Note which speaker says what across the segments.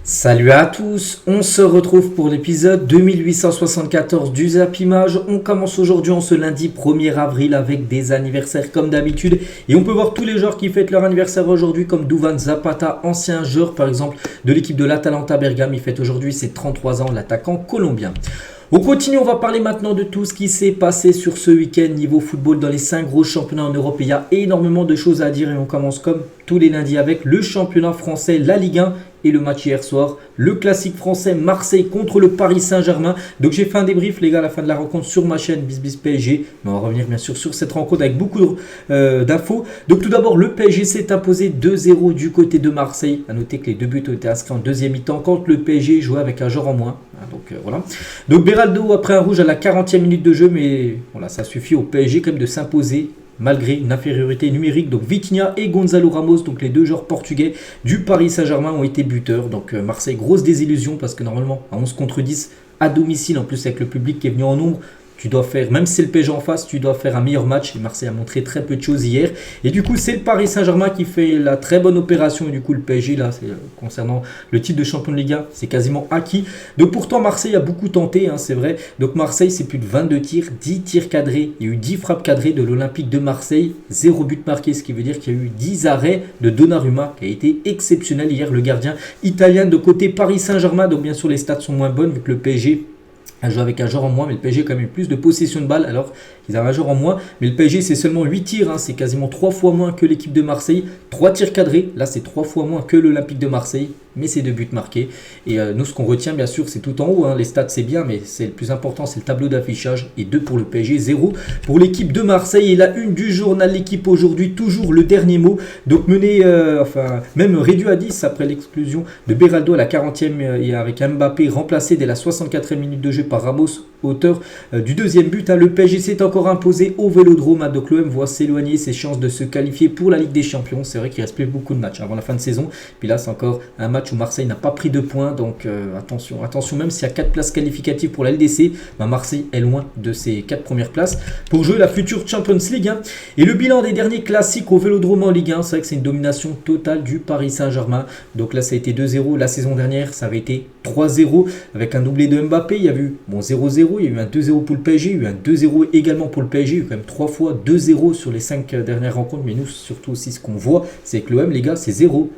Speaker 1: Salut à tous, on se retrouve pour l'épisode 2874 du Zap Image. On commence aujourd'hui en ce lundi 1er avril avec des anniversaires comme d'habitude. Et on peut voir tous les joueurs qui fêtent leur anniversaire aujourd'hui comme Duvan Zapata, ancien joueur par exemple de l'équipe de l'Atalanta Bergame. Il fête aujourd'hui ses 33 ans, l'attaquant colombien. On continue, on va parler maintenant de tout ce qui s'est passé sur ce week-end niveau football dans les 5 gros championnats en Europe. Il y a énormément de choses à dire et on commence comme tous les lundis avec le championnat français, la Ligue 1 et le match hier soir. Le classique français, Marseille contre le Paris Saint-Germain. Donc j'ai fait un débrief les gars à la fin de la rencontre sur ma chaîne BizBiz PSG. Mais on va revenir bien sûr sur cette rencontre avec beaucoup d'infos. Donc tout d'abord, le PSG s'est imposé 2-0 du côté de Marseille. A noter que les deux buts ont été inscrits en deuxième mi-temps quand le PSG jouait avec un joueur en moins. Voilà. Donc Beraldo après un rouge à la 40e minute de jeu, mais voilà, ça suffit au PSG quand même de s'imposer malgré une infériorité numérique. Donc Vitinha et Gonzalo Ramos, donc les deux joueurs portugais du Paris Saint-Germain, ont été buteurs. Donc Marseille, grosse désillusion parce que normalement à 11 contre 10 à domicile, en plus avec le public qui est venu en nombre, tu dois faire, même si c'est le PSG en face, tu dois faire un meilleur match. Et Marseille a montré très peu de choses hier. Et du coup, c'est le Paris Saint-Germain qui fait la très bonne opération. Et du coup, le PSG, là, concernant le titre de champion de Ligue 1, c'est quasiment acquis. Donc pourtant, Marseille a beaucoup tenté, hein, c'est vrai. Donc Marseille, c'est plus de 22 tirs, 10 tirs cadrés. Il y a eu 10 frappes cadrées de l'Olympique de Marseille, 0 but marqué, ce qui veut dire qu'il y a eu 10 arrêts de Donnarumma, qui a été exceptionnel hier, le gardien italien de côté Paris Saint-Germain. Donc bien sûr, les stats sont moins bonnes vu que le PSG a joué avec un joueur en moins, mais le PSG a quand même eu plus de possession de balle, alors qu'ils avaient un joueur en moins. Mais le PSG, c'est seulement 8 tirs, hein, c'est quasiment 3 fois moins que l'équipe de Marseille. 3 tirs cadrés, là c'est 3 fois moins que l'Olympique de Marseille, mais c'est 2 buts marqués. Et nous, ce qu'on retient, bien sûr, c'est tout en haut, hein. Les stats, c'est bien, mais c'est le plus important, c'est le tableau d'affichage. Et 2 pour le PSG, 0 pour l'équipe de Marseille. Et la une du journal L'équipe aujourd'hui, toujours le dernier mot. Donc mené, même réduit à 10 après l'exclusion de Beraldo à la 40e et avec Mbappé remplacé dès la 64e minute de jeu par Ramos, auteur du deuxième but. Le PSG s'est encore imposé au Vélodrome. Donc l'OM voit s'éloigner ses chances de se qualifier pour la Ligue des Champions. C'est vrai qu'il reste plus beaucoup de matchs avant la fin de saison. Puis là, c'est encore un match où Marseille n'a pas pris de points. Donc attention, même s'il y a 4 places qualificatives pour la LDC, Marseille est loin de ces 4 premières places pour jouer la future Champions League. Et le bilan des derniers classiques au Vélodrome en Ligue 1, c'est vrai que c'est une domination totale du Paris Saint-Germain. Donc là, ça a été 2-0. La saison dernière, ça avait été 3-0 avec un doublé de Mbappé. Il y a eu 0-0, il y a eu un 2-0 pour le PSG, il y a eu un 2-0 également pour le PSG. Il y a eu quand même 3 fois 2-0 sur les 5 dernières rencontres. Mais nous, surtout aussi, ce qu'on voit, c'est que l'OM, les gars, c'est 0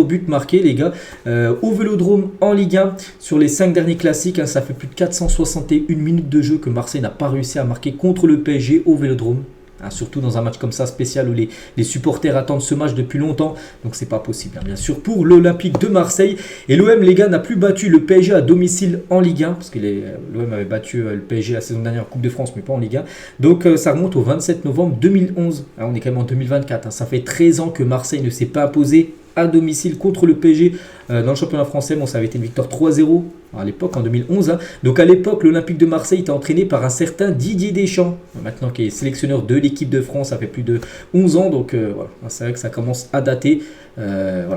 Speaker 1: but marqué, les gars. Au Vélodrome en Ligue 1, sur les 5 derniers classiques, ça fait plus de 461 minutes de jeu que Marseille n'a pas réussi à marquer contre le PSG au Vélodrome. Surtout dans un match comme ça spécial où les supporters attendent ce match depuis longtemps, donc c'est pas possible, bien sûr, pour l'Olympique de Marseille. Et l'OM, les gars, n'a plus battu le PSG à domicile en Ligue 1, parce que l'OM avait battu le PSG la saison dernière en Coupe de France, mais pas en Ligue 1. Donc ça remonte au 27 novembre 2011. On est quand même en 2024, ça fait 13 ans que Marseille ne s'est pas imposé à domicile contre le PSG dans le championnat français. Ça avait été une victoire 3-0 à l'époque, en 2011. Donc à l'époque, l'Olympique de Marseille était entraîné par un certain Didier Deschamps, maintenant qui est sélectionneur de l'équipe de France. Ça fait plus de 11 ans, donc voilà, c'est vrai que ça commence à dater.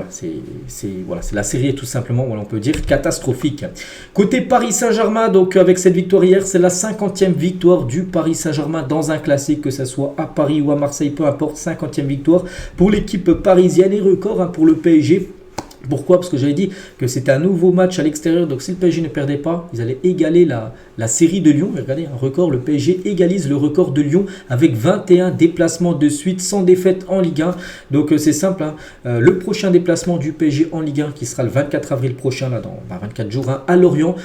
Speaker 1: C'est la série tout simplement, on peut dire, catastrophique. Côté Paris Saint-Germain, donc avec cette victoire hier, c'est la 50e victoire du Paris Saint-Germain dans un classique, que ce soit à Paris ou à Marseille, peu importe, 50e victoire pour l'équipe parisienne et record pour le PSG. Pourquoi ? Parce que j'avais dit que c'était un nouveau match à l'extérieur, donc si le PSG ne perdait pas, ils allaient égaler la série de Lyon. Regardez, un record, le PSG égalise le record de Lyon avec 21 déplacements de suite sans défaite en Ligue 1. Donc c'est simple, le prochain déplacement du PSG en Ligue 1 qui sera le 24 avril prochain, là, dans 24 jours, à Lorient,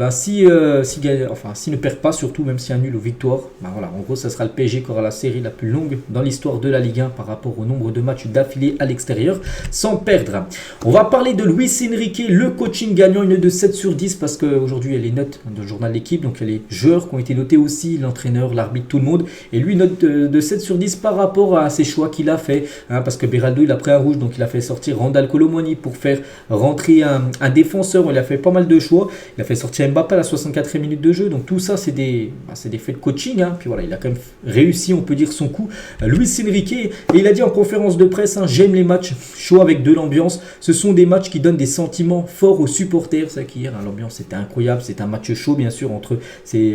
Speaker 1: s'il ne perd pas, surtout même s'il y a un nul ou victoire, voilà, en gros ça sera le PSG qui aura la série la plus longue dans l'histoire de la Ligue 1 par rapport au nombre de matchs d'affilée à l'extérieur sans perdre. On va parler de Luis Enrique, le coaching gagnant, une note de 7 sur 10 parce qu'aujourd'hui il y a les notes du journal L'équipe, donc il y a les joueurs qui ont été notés aussi, l'entraîneur, l'arbitre, tout le monde, et lui note de 7 sur 10 par rapport à ses choix qu'il a fait, parce que Beraldo il a pris un rouge, donc il a fait sortir Randal Kolo Muani pour faire rentrer un défenseur. Il a fait pas mal de choix, il a fait sortir Mbappé à la 64e minute de jeu, donc tout ça c'est des faits de coaching, puis voilà, il a quand même réussi, on peut dire, son coup, Luis Enrique, et il a dit en conférence de presse, j'aime les matchs chauds avec de l'ambiance, ce sont sont des matchs qui donnent des sentiments forts aux supporters. C'est qu'hier, hein, l'ambiance était incroyable. C'est un match chaud, bien sûr, entre ces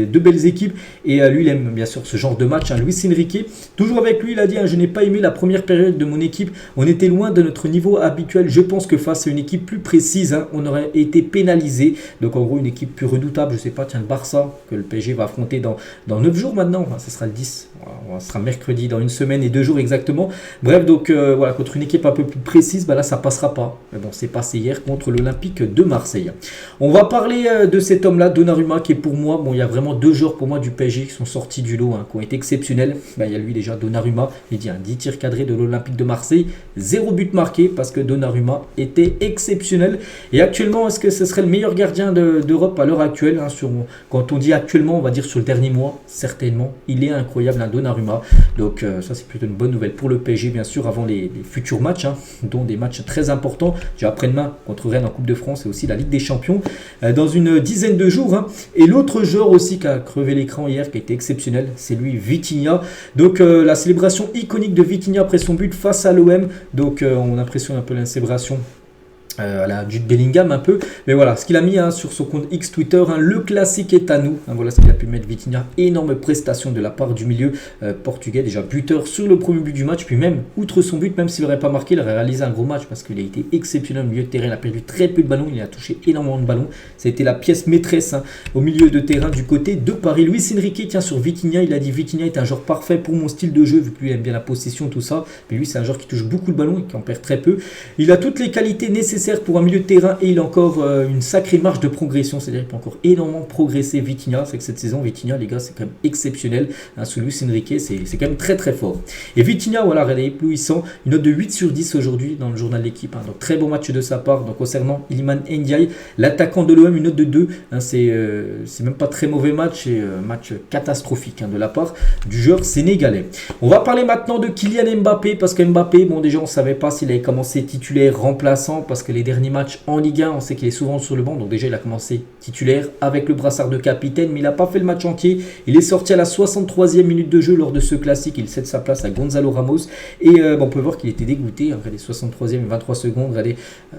Speaker 1: deux belles équipes. Et lui, il aime bien sûr ce genre de match. Hein. Luis Enrique, toujours avec lui, il a dit hein, je n'ai pas aimé la première période de mon équipe. On était loin de notre niveau habituel. Je pense que face à une équipe plus précise, hein, on aurait été pénalisé. Donc, en gros, une équipe plus redoutable. Je ne sais pas, tiens, le Barça, que le PSG va affronter dans 9 jours maintenant. Enfin, ce sera le 10. Voilà, ce sera mercredi, dans 1 semaine et 2 jours exactement. Bref, donc voilà, contre une équipe un peu plus précise, bah là, ça passera pas. Mais bon, c'est passé hier contre l'Olympique de Marseille. On va parler de cet homme-là, Donnarumma, qui est pour moi, bon, il y a vraiment 2 joueurs pour moi du PSG qui sont sortis du lot, hein, qui ont été exceptionnels. Bah, il y a lui déjà, Donnarumma, il dit 10 tirs cadrés de l'Olympique de Marseille, 0 but marqué parce que Donnarumma était exceptionnel. Et actuellement, est-ce que ce serait le meilleur gardien d'Europe à l'heure actuelle hein, quand on dit actuellement, on va dire sur le dernier mois, certainement, il est incroyable, hein, Donnarumma. Donc ça, c'est plutôt une bonne nouvelle pour le PSG, bien sûr, avant les futurs matchs, hein, dont des matchs très importants. Déjà après-demain contre Rennes en Coupe de France et aussi la Ligue des Champions dans une dizaine de jours. Hein. Et l'autre joueur aussi qui a crevé l'écran hier, qui a été exceptionnel, c'est lui, Vitinha. Donc la célébration iconique de Vitinha après son but face à l'OM. Donc on impressionne un peu la célébration. À la Jude Bellingham un peu, mais voilà ce qu'il a mis hein, sur son compte X Twitter, hein, le classique est à nous, hein, voilà ce qu'il a pu mettre Vitinha, énorme prestation de la part du milieu portugais, déjà buteur sur le premier but du match, puis même outre son but, même s'il n'aurait pas marqué, il aurait réalisé un gros match parce qu'il a été exceptionnel au milieu de terrain, il a perdu très peu de ballons, il a touché énormément de ballons, c'était la pièce maîtresse hein, au milieu de terrain du côté de Paris. Luis Enrique tient sur Vitinha, il a dit Vitinha est un joueur parfait pour mon style de jeu, vu que lui aime bien la possession, tout ça, mais lui c'est un joueur qui touche beaucoup de ballons et qui en perd très peu, il a toutes les qualités nécessaires pour un milieu de terrain et il a encore une sacrée marge de progression, c'est-à-dire qu'il peut encore énormément progresser Vitinha. C'est que cette saison, Vitinha, les gars, c'est quand même exceptionnel. Hein, sous Luis Enrique, c'est quand même très très fort. Et Vitinha, voilà, il est éblouissant. Une note de 8 sur 10 aujourd'hui dans le journal de l'équipe. Hein, donc très bon match de sa part. Donc concernant Iliman Ndiaye, l'attaquant de l'OM, une note de 2. Hein, c'est même pas très mauvais match, c'est match catastrophique hein, de la part du joueur sénégalais. On va parler maintenant de Kylian Mbappé parce que Mbappé, bon déjà on ne savait pas s'il avait commencé titulaire, remplaçant parce que les derniers matchs en Ligue 1, on sait qu'il est souvent sur le banc, donc déjà il a commencé titulaire avec le brassard de capitaine, mais il n'a pas fait le match entier. Il est sorti à la 63e minute de jeu lors de ce classique, il cède sa place à Gonzalo Ramos et on peut voir qu'il était dégoûté. Hein, regardez, 63e et 23 secondes, regardez,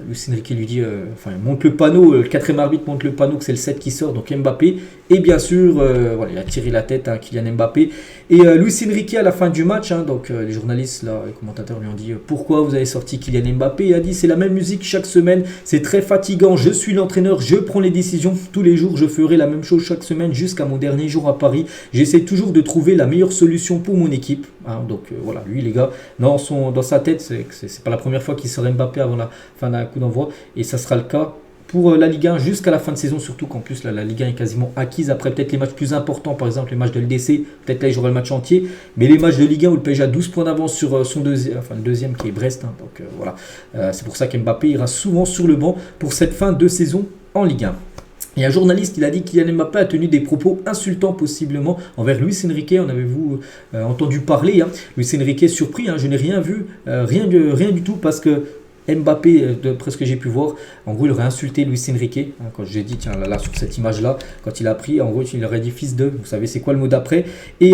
Speaker 1: Luis Enrique lui dit, il monte le panneau, le 4e arbitre monte le panneau que c'est le 7 qui sort, donc Mbappé, et bien sûr, voilà, il a tiré la tête à Kylian Mbappé. Et Luis Enrique à la fin du match, hein, donc les journalistes, là, les commentateurs lui ont dit pourquoi vous avez sorti Kylian Mbappé. Il a dit c'est la même musique chaque semaine, c'est très fatigant, je suis l'entraîneur, je prends les décisions, tous les jours je ferai la même chose chaque semaine jusqu'à mon dernier jour à Paris, j'essaie toujours de trouver la meilleure solution pour mon équipe. Hein, donc voilà, lui les gars, dans sa tête, c'est pas la première fois qu'il sort Mbappé avant la fin d'un coup d'envoi et ça sera le cas pour la Ligue 1 jusqu'à la fin de saison, surtout qu'en plus là, la Ligue 1 est quasiment acquise. Après peut-être les matchs plus importants, par exemple les matchs de LDC, peut-être là il jouera le match entier, mais les matchs de Ligue 1 où le PSG a 12 points d'avance sur son deuxième, enfin le deuxième qui est Brest, hein, donc voilà, c'est pour ça qu'Mbappé ira souvent sur le banc pour cette fin de saison en Ligue 1. Et un journaliste, il a dit que Kylian Mbappé a tenu des propos insultants possiblement envers Luis Enrique. En avez-vous entendu parler hein. Luis Enrique est surpris, hein, je n'ai rien vu, rien du tout parce que Mbappé, d'après ce que j'ai pu voir, en gros, il aurait insulté Luis Enrique. Hein, quand j'ai dit, tiens, là, sur cette image-là, quand il a pris, en gros, il aurait dit fils de, vous savez, c'est quoi le mot d'après. Et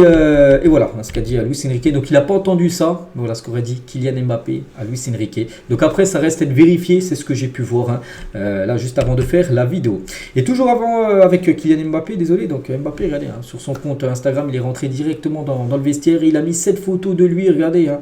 Speaker 1: voilà, ce qu'a dit Luis Enrique. Donc, il n'a pas entendu ça. Voilà ce qu'aurait dit Kylian Mbappé à Luis Enrique. Donc, après, ça reste à être vérifié. C'est ce que j'ai pu voir, hein, là, juste avant de faire la vidéo. Et toujours avant, avec Kylian Mbappé, désolé. Donc, Mbappé, regardez, hein, sur son compte Instagram, il est rentré directement dans le vestiaire. Il a mis cette photo de lui, regardez, hein.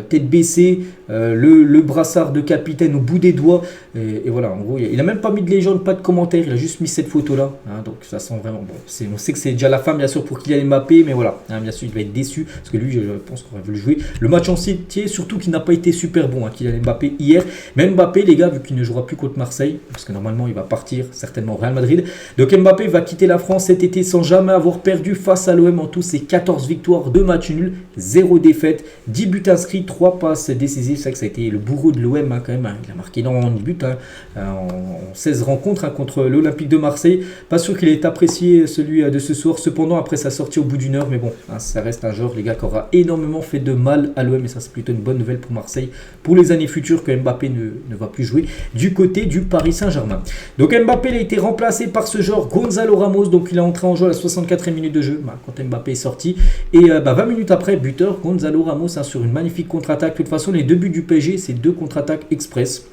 Speaker 1: Tête baissée, le brassard de capitaine au bout des doigts et voilà, en gros il a même pas mis de légende, pas de commentaire, il a juste mis cette photo là, hein, donc ça sent vraiment bon. On sait que c'est déjà la fin bien sûr pour Kylian Mbappé, mais voilà, hein, bien sûr il va être déçu parce que lui je pense qu'on aurait voulu jouer le match entier, surtout qu'il n'a pas été super bon, hein, Kylian Mbappé hier. Même Mbappé les gars, vu qu'il ne jouera plus contre Marseille parce que normalement il va partir certainement au Real Madrid, donc Mbappé va quitter la France cet été sans jamais avoir perdu face à l'OM. En tout c'est 14 victoires, 2 matchs nuls, 0 défaite, 10 buts inscrits, 3 passes décisives. C'est vrai que ça a été le bourreau de l'OM hein, quand même, hein. Il a marqué énormément de buts hein, en 16 rencontres hein, contre l'Olympique de Marseille. Pas sûr qu'il ait apprécié celui de ce soir, cependant après sa sortie au bout d'une heure, mais bon, hein, ça reste un joueur les gars qui aura énormément fait de mal à l'OM et ça c'est plutôt une bonne nouvelle pour Marseille pour les années futures que Mbappé ne va plus jouer du côté du Paris Saint-Germain. Donc Mbappé il a été remplacé par ce joueur Gonzalo Ramos, donc il est entré en jeu à la 64e minute de jeu quand Mbappé est sorti et 20 minutes après, buteur Gonzalo Ramos hein, sur une magnifique contre-attaque. De toute façon les deux buts du PSG c'est 2 contre-attaques express.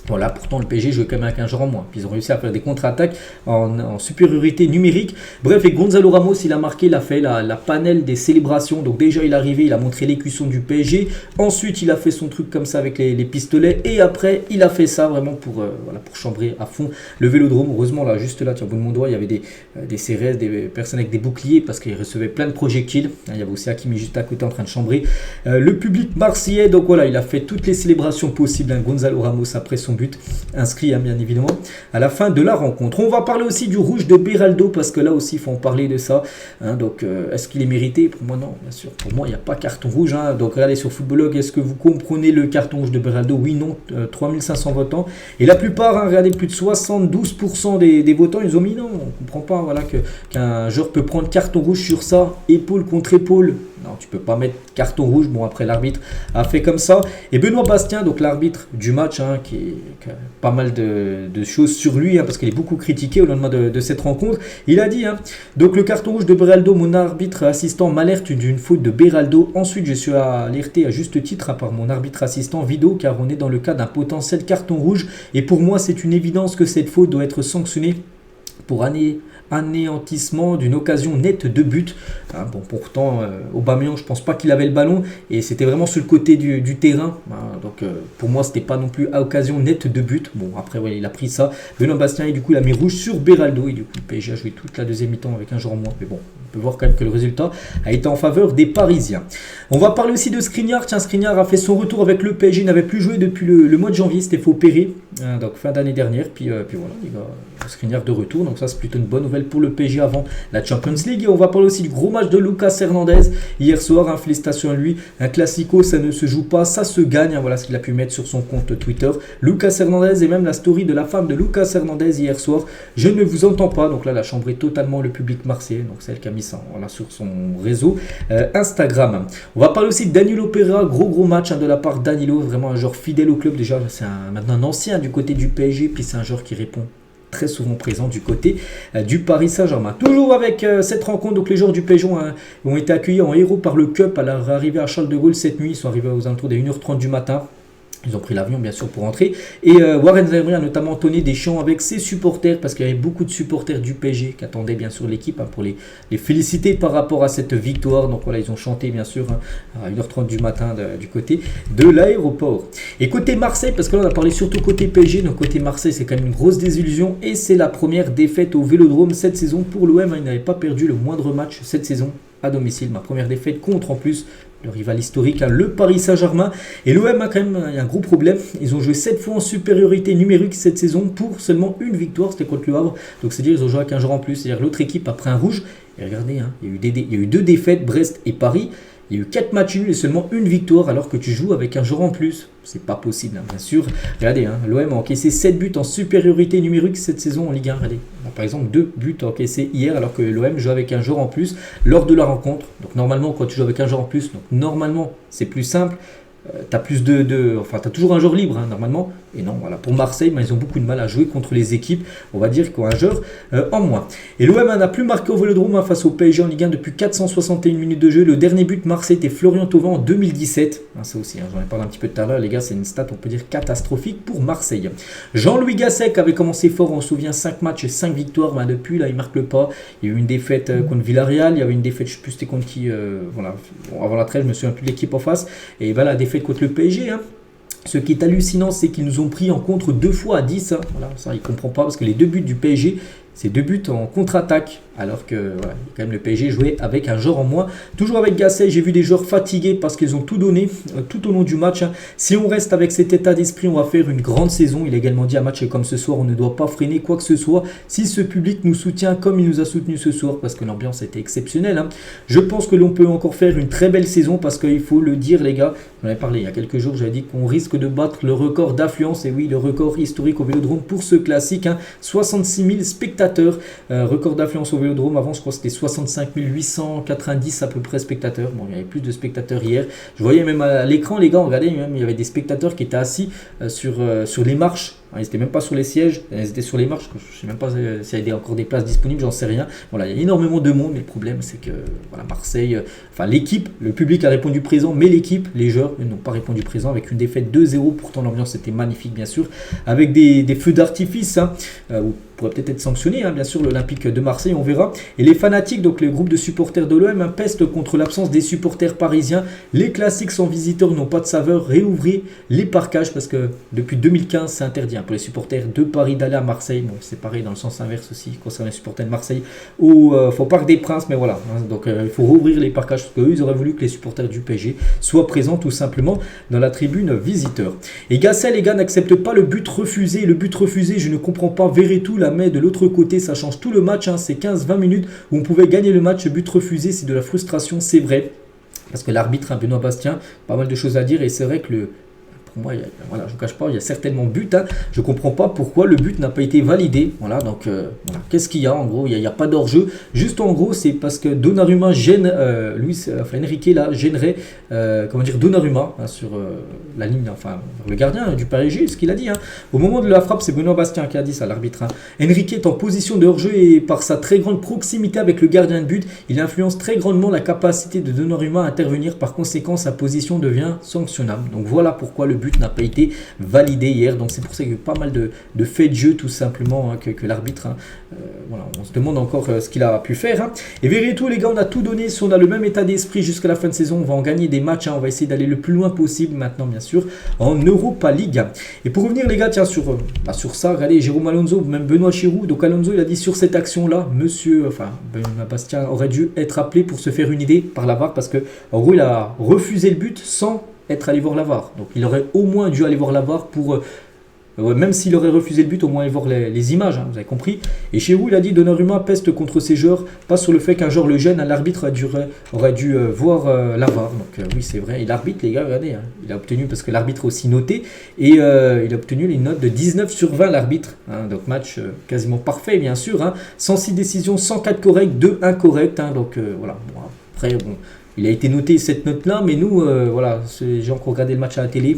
Speaker 1: Voilà, pourtant le PSG jouait quand même avec un joueur en moins. Puis ils ont réussi à faire des contre-attaques en supériorité numérique. Bref, et Gonzalo Ramos, il a marqué, il a fait la panel des célébrations. Donc déjà, il est arrivé, il a montré l'écusson du PSG. Ensuite, il a fait son truc comme ça avec les pistolets. Et après, il a fait ça vraiment pour chambrer à fond le Vélodrome. Heureusement, là, juste là, tu vois, au bout de mon doigt, il y avait des CRS, des personnes avec des boucliers parce qu'ils recevaient plein de projectiles. Il y avait aussi Hakimi juste à côté en train de chambrer. Le public marseillais, donc voilà, il a fait toutes les célébrations possibles. Gonzalo Ramos après son but inscrit bien évidemment à la fin de la rencontre. On va parler aussi du rouge de Beraldo parce que là aussi il faut en parler de ça. Donc est-ce qu'il est mérité? Pour moi non, bien sûr. Pour moi il n'y a pas carton rouge. Donc regardez sur Footballlog, est-ce que vous comprenez le carton rouge de Beraldo? Oui, non, 3500 votants. Et la plupart, regardez, plus de 72% des votants, ils ont mis non. On ne comprend pas qu'un joueur peut prendre carton rouge sur ça, épaule contre épaule. Non, tu peux pas mettre carton rouge. Bon, après, l'arbitre a fait comme ça. Et Benoît Bastien, donc l'arbitre du match, qui a pas mal de choses sur lui, parce qu'il est beaucoup critiqué au lendemain de cette rencontre. Il a dit, donc le carton rouge de Beraldo, mon arbitre assistant m'alerte d'une faute de Beraldo. Ensuite, je suis alerté à juste titre par mon arbitre assistant Vido, car on est dans le cas d'un potentiel carton rouge. Et pour moi, c'est une évidence que cette faute doit être sanctionnée pour anéantissement d'une occasion nette de but. Bon, pourtant, Aubameyang, je pense pas qu'il avait le ballon et c'était vraiment sur le côté du terrain. Donc, pour moi, c'était pas non plus à occasion nette de but. Bon, après, ouais, il a pris ça. Benoît Bastien, et du coup, il a mis rouge sur Beraldo. Et du coup, le PSG a joué toute la deuxième mi-temps avec un joueur en moins. Mais bon, on peut voir quand même que le résultat a été en faveur des Parisiens. On va parler aussi de Skriniar. Tiens, Skriniar a fait son retour avec le PSG. Il n'avait plus joué depuis le mois de janvier. C'était fait opérer. Donc, fin d'année dernière. Puis voilà, il va Skriniar de retour. Donc, ça, c'est plutôt une bonne nouvelle pour le PSG avant la Champions League. Et on va parler aussi du gros match de Lucas Hernandez hier soir. Félicitations à lui. Un classico, ça ne se joue pas, ça se gagne. Voilà ce qu'il a pu mettre sur son compte Twitter. Lucas Hernandez et même la story de la femme de Lucas Hernandez hier soir. Je ne vous entends pas. Donc là, elle a chambré totalement le public marseillais. Donc celle qui a mis ça sur son réseau Instagram. On va parler aussi de Danilo Pereira. Gros match de la part de Danilo. Vraiment un joueur fidèle au club. Déjà, c'est maintenant un ancien du côté du PSG. Puis c'est un joueur qui répond très souvent présent du côté du Paris Saint-Germain. Toujours avec cette rencontre, donc les joueurs du PSG ont été accueillis en héros par le Cup à leur arrivée à Charles de Gaulle cette nuit. Ils sont arrivés aux alentours des 1h30 du matin. Ils ont pris l'avion bien sûr pour rentrer. Et Warren Zaïre a notamment entonné des chants avec ses supporters parce qu'il y avait beaucoup de supporters du PSG qui attendaient bien sûr l'équipe pour les féliciter par rapport à cette victoire. Donc voilà, ils ont chanté bien sûr à 1h30 du matin du côté de l'aéroport. Et côté Marseille, parce que là on a parlé surtout côté PSG, donc côté Marseille c'est quand même une grosse désillusion et c'est la première défaite au Vélodrome cette saison pour l'OM. Ils n'avaient pas perdu le moindre match cette saison à domicile. Ma première défaite contre en plus le rival historique, le Paris Saint-Germain. Et l'OM a quand même un gros problème. Ils ont joué 7 fois en supériorité numérique cette saison pour seulement une victoire. C'était contre le Havre. Donc c'est-à-dire qu'ils ont joué avec un joueur en plus. C'est-à-dire l'autre équipe a pris un rouge. Et regardez, il y a eu 2 défaites, Brest et Paris. Il y a eu 4 matchs nuls et seulement une victoire alors que tu joues avec un joueur en plus. C'est pas possible, bien sûr. Regardez, l'OM a encaissé 7 buts en supériorité numérique cette saison en Ligue 1. Regardez, on a par exemple 2 buts encaissés hier alors que l'OM joue avec un joueur en plus lors de la rencontre. Donc normalement, quand tu joues avec un joueur en plus, donc normalement, c'est plus simple. Tu as toujours un joueur libre normalement. Et non, voilà, pour Marseille, ils ont beaucoup de mal à jouer contre les équipes, on va dire, qui ont un joueur en moins. Et l'OM n'a plus marqué au Vélodrome face au PSG en Ligue 1 depuis 461 minutes de jeu. Le dernier but de Marseille était Florian Thauvin en 2017. Ça aussi, j'en ai parlé un petit peu tout à l'heure, les gars, c'est une stat, on peut dire, catastrophique pour Marseille. Jean-Louis Gasset avait commencé fort, on se souvient, 5 matchs et 5 victoires. Depuis, là, il marque le pas. Il y a eu une défaite contre Villarreal, il y avait une défaite, je ne sais plus c'était contre qui, avant la trêve, je me souviens plus de l'équipe en face. Et voilà, la défaite contre le PSG. Ce qui est hallucinant, c'est qu'ils nous ont pris en contre 2 fois à 10. Voilà, ça, il ne comprend pas parce que les 2 buts du PSG, c'est 2 buts en contre-attaque. Alors que voilà, quand même le PSG jouait avec un joueur en moins. Toujours avec Gasset, j'ai vu des joueurs fatigués parce qu'ils ont tout donné tout au long du match. Si on reste avec cet état d'esprit, on va faire une grande saison. Il a également dit à match comme ce soir, on ne doit pas freiner quoi que ce soit. Si ce public nous soutient comme il nous a soutenu ce soir, parce que l'ambiance était exceptionnelle. Je pense que l'on peut encore faire une très belle saison parce qu'il faut le dire les gars. J'en avais parlé il y a quelques jours, j'avais dit qu'on risque de battre le record d'affluence. Et oui, le record historique au Vélodrome pour ce classique. 66 000 spectateurs. Record d'affluence au Vélodrome, avant je crois que c'était 65 890 à peu près spectateurs. Bon, il y avait plus de spectateurs hier. Je voyais même à l'écran les gars, regardez, même il y avait des spectateurs qui étaient assis sur les marches Ils n'étaient même pas sur les sièges, ils étaient sur les marches. Je ne sais même pas s'il y a encore des places disponibles, j'en sais rien. Voilà, il y a énormément de monde, mais le problème c'est que voilà, Marseille, l'équipe, le public a répondu présent, mais l'équipe, les joueurs n'ont pas répondu présent avec une défaite 2-0. Pourtant l'ambiance était magnifique bien sûr, avec des feux d'artifice, où pourrait peut-être être sanctionné, bien sûr, l'Olympique de Marseille, on verra. Et les fanatiques, donc les groupes de supporters de l'OM, pestent contre l'absence des supporters parisiens. Les classiques sans visiteurs n'ont pas de saveur. Réouvrez les parcages parce que depuis 2015, c'est interdit pour les supporters de Paris d'aller à Marseille. Bon, c'est pareil dans le sens inverse aussi concernant les supporters de Marseille au Parc des Princes, mais voilà. Donc il faut rouvrir les parcages parce qu'eux, ils auraient voulu que les supporters du PSG soient présents tout simplement dans la tribune visiteur. Et Gasset, les gars, n'accepte pas le but refusé. Le but refusé, je ne comprends pas. Verretou la met de l'autre côté, ça change tout le match, c'est 15-20 minutes où on pouvait gagner le match. But refusé, c'est de la frustration, c'est vrai, parce que l'arbitre, Benoît Bastien, pas mal de choses à dire, et c'est vrai que pour moi, voilà, je ne vous cache pas, il y a certainement but. Je ne comprends pas pourquoi le but n'a pas été validé. Voilà, donc voilà. Qu'est-ce qu'il y a en gros? Il n'y a pas d'hors-jeu. Juste en gros, c'est parce que Donnarumma gêne Enrique là gênerait Donnarumma sur la ligne, le gardien du PSG, ce qu'il a dit. Au moment de la frappe, c'est Benoît Bastien qui a dit ça, l'arbitre. Enrique est en position de hors-jeu et par sa très grande proximité avec le gardien de but, il influence très grandement la capacité de Donnarumma à intervenir. Par conséquent, sa position devient sanctionnable. Donc voilà pourquoi le but n'a pas été validé hier. Donc c'est pour ça qu'il y a eu pas mal de faits de jeu tout simplement que l'arbitre, voilà, on se demande encore ce qu'il a pu faire. Et Verretou, les gars, on a tout donné. Si on a le même état d'esprit jusqu'à la fin de saison, on va en gagner des matchs. On va essayer d'aller le plus loin possible maintenant, bien sûr, en Europa League. Et pour revenir, les gars, tiens, sur ça, regardez, Jérôme Alonso, même Benoît Chirou. Donc Alonso, il a dit sur cette action-là, Benoît Bastien aurait dû être appelé pour se faire une idée par la VAR parce que en gros, il a refusé le but sans être allé voir la VAR. Donc il aurait au moins dû aller voir la VAR pour même s'il aurait refusé le but, au moins aller voir les images, vous avez compris. Et Chirou, il a dit Donnarumma peste contre ses joueurs, pas sur le fait qu'un joueur le gêne, l'arbitre aurait dû voir la VAR. Donc oui, c'est vrai. Et l'arbitre, les gars, regardez, il a obtenu, parce que l'arbitre a aussi noté, et il a obtenu une note de 19/20, l'arbitre. Donc match quasiment parfait, bien sûr. 106 décisions, 104 corrects, 2 incorrects. Donc voilà. Bon, après, bon, il a été noté cette note-là, mais nous, voilà, ces gens qui ont regardé le match à la télé,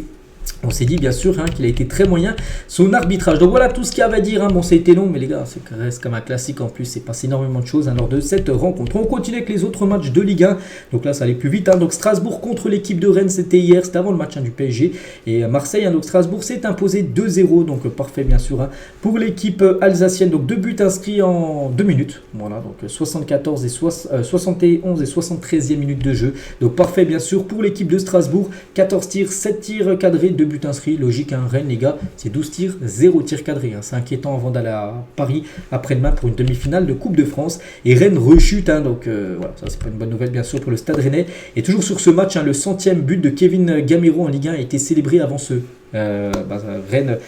Speaker 1: on s'est dit bien sûr qu'il a été très moyen son arbitrage. Donc voilà tout ce qu'il y avait à dire. Bon, ça a été long, mais les gars, ça reste comme un classique en plus. C'est passé énormément de choses lors de cette rencontre. On continue avec les autres matchs de Ligue 1. Donc là, ça allait plus vite. Donc Strasbourg contre l'équipe de Rennes, c'était hier. C'était avant le match du PSG. Et Marseille, donc Strasbourg s'est imposé 2-0. Donc parfait, bien sûr. Pour l'équipe alsacienne, donc 2 buts inscrits en 2 minutes. Voilà, donc 71 et 73e minute de jeu. Donc parfait, bien sûr. Pour l'équipe de Strasbourg, 14 tirs, 7 tirs cadrés, 2 buts inscrits. Logique, Rennes, les gars, c'est 12 tirs, 0 tir cadré. C'est inquiétant avant d'aller à Paris après-demain pour une demi-finale de Coupe de France. Et Rennes rechute, donc voilà, ça c'est pas une bonne nouvelle bien sûr pour le Stade Rennais. Et toujours sur ce match, le 100e but de Kevin Gamero en Ligue 1 a été célébré avant ce Rennes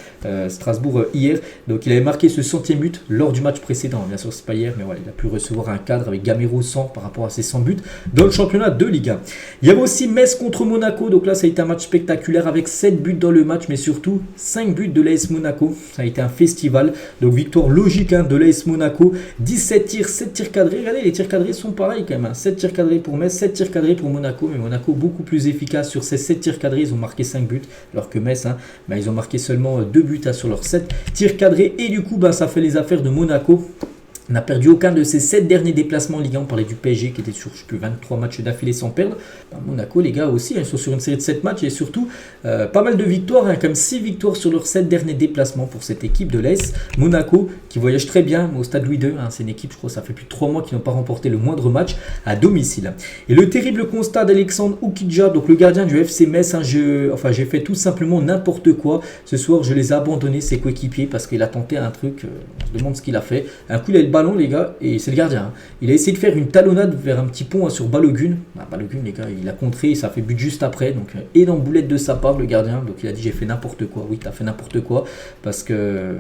Speaker 1: Strasbourg hier. Donc il avait marqué ce 100e but lors du match précédent. Bien sûr c'est pas hier, mais voilà, il a pu recevoir un cadre avec Gamero 100 par rapport à ses 100 buts dans le championnat de Ligue 1. Il y avait aussi Metz contre Monaco. Donc là ça a été un match spectaculaire avec 7 buts dans le match, mais surtout 5 buts de l'AS Monaco. Ça a été un festival. Donc victoire logique de l'AS Monaco. 17 tirs, 7 tirs cadrés. Regardez, les tirs cadrés sont pareils quand même. 7 tirs cadrés pour Metz, 7 tirs cadrés pour Monaco. Mais Monaco beaucoup plus efficace sur ces 7 tirs cadrés. Ils ont marqué 5 buts alors que Metz, ils ont marqué seulement 2 buts sur leurs 7 tirs cadrés. Et du coup, ça fait les affaires de Monaco. N'a perdu aucun de ses 7 derniers déplacements en Ligue 1. On parlait du PSG qui était sur 23 matchs d'affilée sans perdre. Monaco, les gars aussi, ils sont sur une série de 7 matchs et surtout pas mal de victoires, comme 6 victoires sur leurs 7 derniers déplacements pour cette équipe de l'AS Monaco qui voyage très bien au stade Louis II. C'est une équipe, je crois, ça fait plus de 3 mois qu'ils n'ont pas remporté le moindre match à domicile. Et le terrible constat d'Alexandre Oukidja, donc le gardien du FC Metz, j'ai fait tout simplement n'importe quoi. Ce soir, je les ai abandonnés, ses coéquipiers, parce qu'il a tenté un truc. On se demande ce qu'il a fait. Un coup, il a le ballon, les gars, et c'est le gardien. Il a essayé de faire une talonnade vers un petit pont sur Balogun. Balogun, les gars, il a contré, ça fait but juste après. Donc, énorme boulette de sa part, le gardien. Donc, il a dit j'ai fait n'importe quoi. Oui, t'as fait n'importe quoi parce que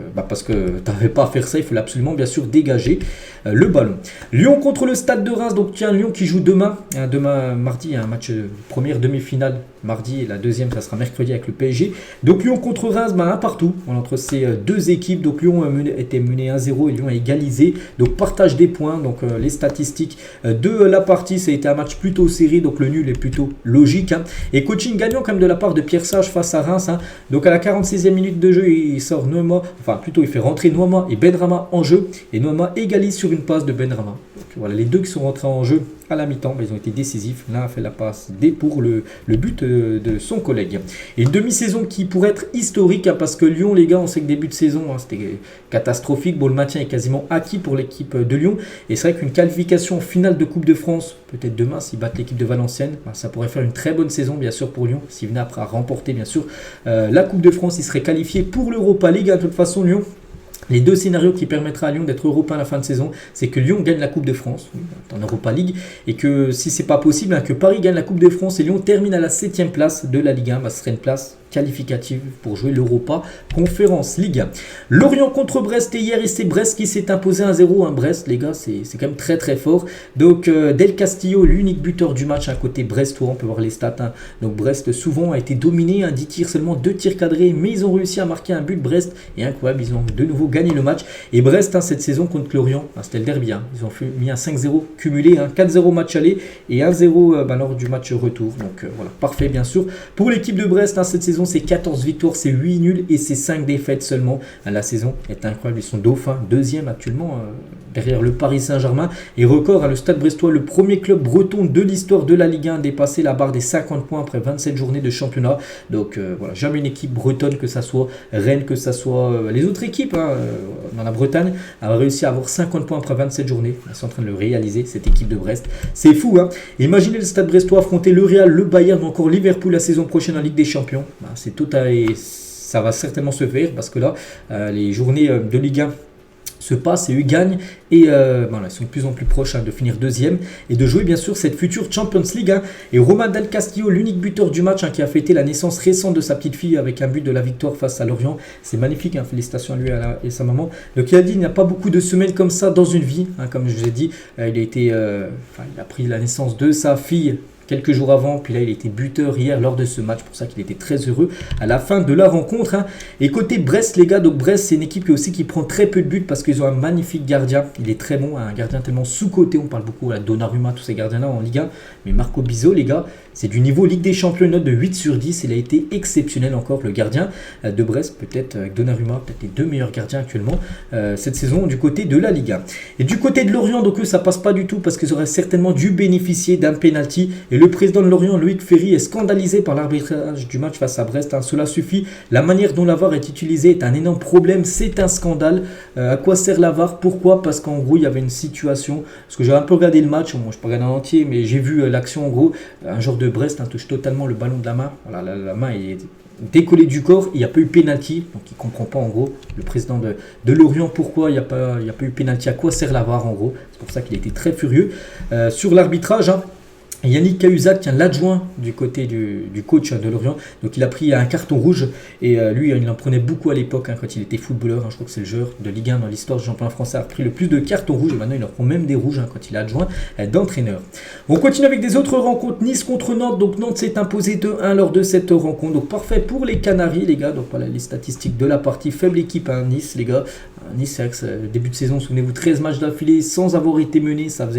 Speaker 1: t'avais pas à faire ça. Il fallait absolument, bien sûr, dégager le ballon. Lyon contre le Stade de Reims. Donc, tiens, Lyon qui joue demain. Demain, mardi, un match première demi-finale. Mardi et la deuxième, ça sera mercredi avec le PSG. Donc, Lyon contre Reims, un partout entre ces deux équipes. Donc, Lyon était mené 1-0 et Lyon a égalisé. Donc partage des points, donc les statistiques de la partie, ça a été un match plutôt serré, donc le nul est plutôt logique. Et coaching gagnant quand même de la part de Pierre Sage face à Reims. Donc à la 46e minute de jeu, il sort Noama, enfin plutôt il fait rentrer Noama et Benrahma en jeu. Et Noama égalise sur une passe de Benrahma. Donc voilà, les deux qui sont rentrés en jeu à la mi-temps, ils ont été décisifs. L'un a fait la passe D pour le but de son collègue. Et une demi-saison qui pourrait être historique, parce que Lyon, les gars, on sait que début de saison, c'était catastrophique. Bon, le maintien est quasiment acquis pour l'équipe de Lyon. Et c'est vrai qu'une qualification finale de Coupe de France, peut-être demain, s'ils battent l'équipe de Valenciennes, ça pourrait faire une très bonne saison, bien sûr, pour Lyon. S'ils venaient après à remporter, bien sûr, la Coupe de France, ils seraient qualifiés pour l'Europa League. De toute façon, Lyon, les deux scénarios qui permettraient à Lyon d'être européen à la fin de saison, c'est que Lyon gagne la Coupe de France en Europa League, et que si c'est pas possible, que Paris gagne la Coupe de France et Lyon termine à la 7e place de la Ligue 1, ce serait une place qualificative pour jouer l'Europa Conference League. Lorient contre Brest, et hier, et c'est Brest qui s'est imposé 1-0. Brest, les gars, c'est quand même très très fort. Donc Del Castillo, l'unique buteur du match, côté brestois, on peut voir les stats. Donc Brest souvent a été dominé, 10 tirs, seulement 2 tirs cadrés, mais ils ont réussi à marquer un but. Brest, et incroyable, ils ont de nouveau gagné le match. Et Brest, cette saison contre Lorient, c'était le derby, ils ont mis un 5-0 cumulé, 4-0 match aller et 1-0 lors du match retour. Donc voilà, parfait bien sûr. Pour l'équipe de Brest, cette saison, c'est 14 victoires, c'est 8 nuls et c'est 5 défaites seulement. La saison est incroyable, ils sont dauphins, deuxième actuellement derrière le Paris Saint-Germain. Et record, le Stade Brestois, le premier club breton de l'histoire de la Ligue 1 à dépasser la barre des 50 points après 27 journées de championnat. Donc voilà, jamais une équipe bretonne, que ça soit Rennes, que ça soit les autres équipes dans la Bretagne, a réussi à avoir 50 points après 27 journées. Ils sont en train de le réaliser, cette équipe de Brest. C'est fou, Imaginez le Stade Brestois affronter le Real, le Bayern ou encore Liverpool la saison prochaine en Ligue des Champions. C'est tout ça va certainement se faire, parce que là, les journées de Ligue 1 se passent et eux gagnent, et ils sont de plus en plus proches de finir deuxième et de jouer bien sûr cette future Champions League. Et Romain Del Castillo, l'unique buteur du match, qui a fêté la naissance récente de sa petite fille avec un but de la victoire face à Lorient. C'est magnifique, félicitations à lui et sa maman. Donc il a dit, il n'y a pas beaucoup de semaines comme ça dans une vie, comme je vous ai dit. Il a pris la naissance de sa fille quelques jours avant, puis là il était buteur hier lors de ce match, pour ça qu'il était très heureux à la fin de la rencontre. Et côté Brest, les gars, donc Brest, c'est une équipe qui prend très peu de buts, parce qu'ils ont un magnifique gardien, il est très bon, un gardien tellement sous-coté. On parle beaucoup à Donnarumma, tous ces gardiens-là en Ligue 1, mais Marco Bizot, les gars, c'est du niveau Ligue des Champions, une note de 8/10, il a été exceptionnel encore, le gardien de Brest, peut-être avec Donnarumma, peut-être les deux meilleurs gardiens actuellement cette saison du côté de la Ligue 1. Et du côté de Lorient, donc eux, ça passe pas du tout, parce qu'ils auraient certainement dû bénéficier d'un penalty. Et le président de Lorient, Loïc Ferry, est scandalisé par l'arbitrage du match face à Brest. Cela suffit. La manière dont la VAR est utilisée est un énorme problème. C'est un scandale. À quoi sert la VAR? Pourquoi? Parce qu'en gros, il y avait une situation. Parce que j'ai un peu regardé le match. Moi, je ne peux pas regarder en entier, mais j'ai vu l'action en gros. Un joueur de Brest touche totalement le ballon de la main. Voilà, la main est décollé du corps, il n'y a pas eu pénalty, donc il ne comprend pas en gros, le président de Lorient, pourquoi il n'y a pas eu pénalty, à quoi sert la VAR en gros. C'est pour ça qu'il était très furieux sur l'arbitrage. Yannick Cahuzac, l'adjoint du côté du coach de Lorient, donc il a pris un carton rouge, et lui il en prenait beaucoup à l'époque quand il était footballeur. Je crois que c'est le joueur de Ligue 1 dans l'histoire du championnat français a pris le plus de cartons rouges, et maintenant il en prend même des rouges quand il est adjoint d'entraîneur. On continue avec des autres rencontres. Nice contre Nantes, donc Nantes s'est imposé 2-1 lors de cette rencontre, donc parfait pour les Canaries, les gars. Donc voilà les statistiques de la partie. Faible équipe Nice, les gars. Nice, c'est vrai que début de saison, souvenez-vous, 13 matchs d'affilée sans avoir été mené, ça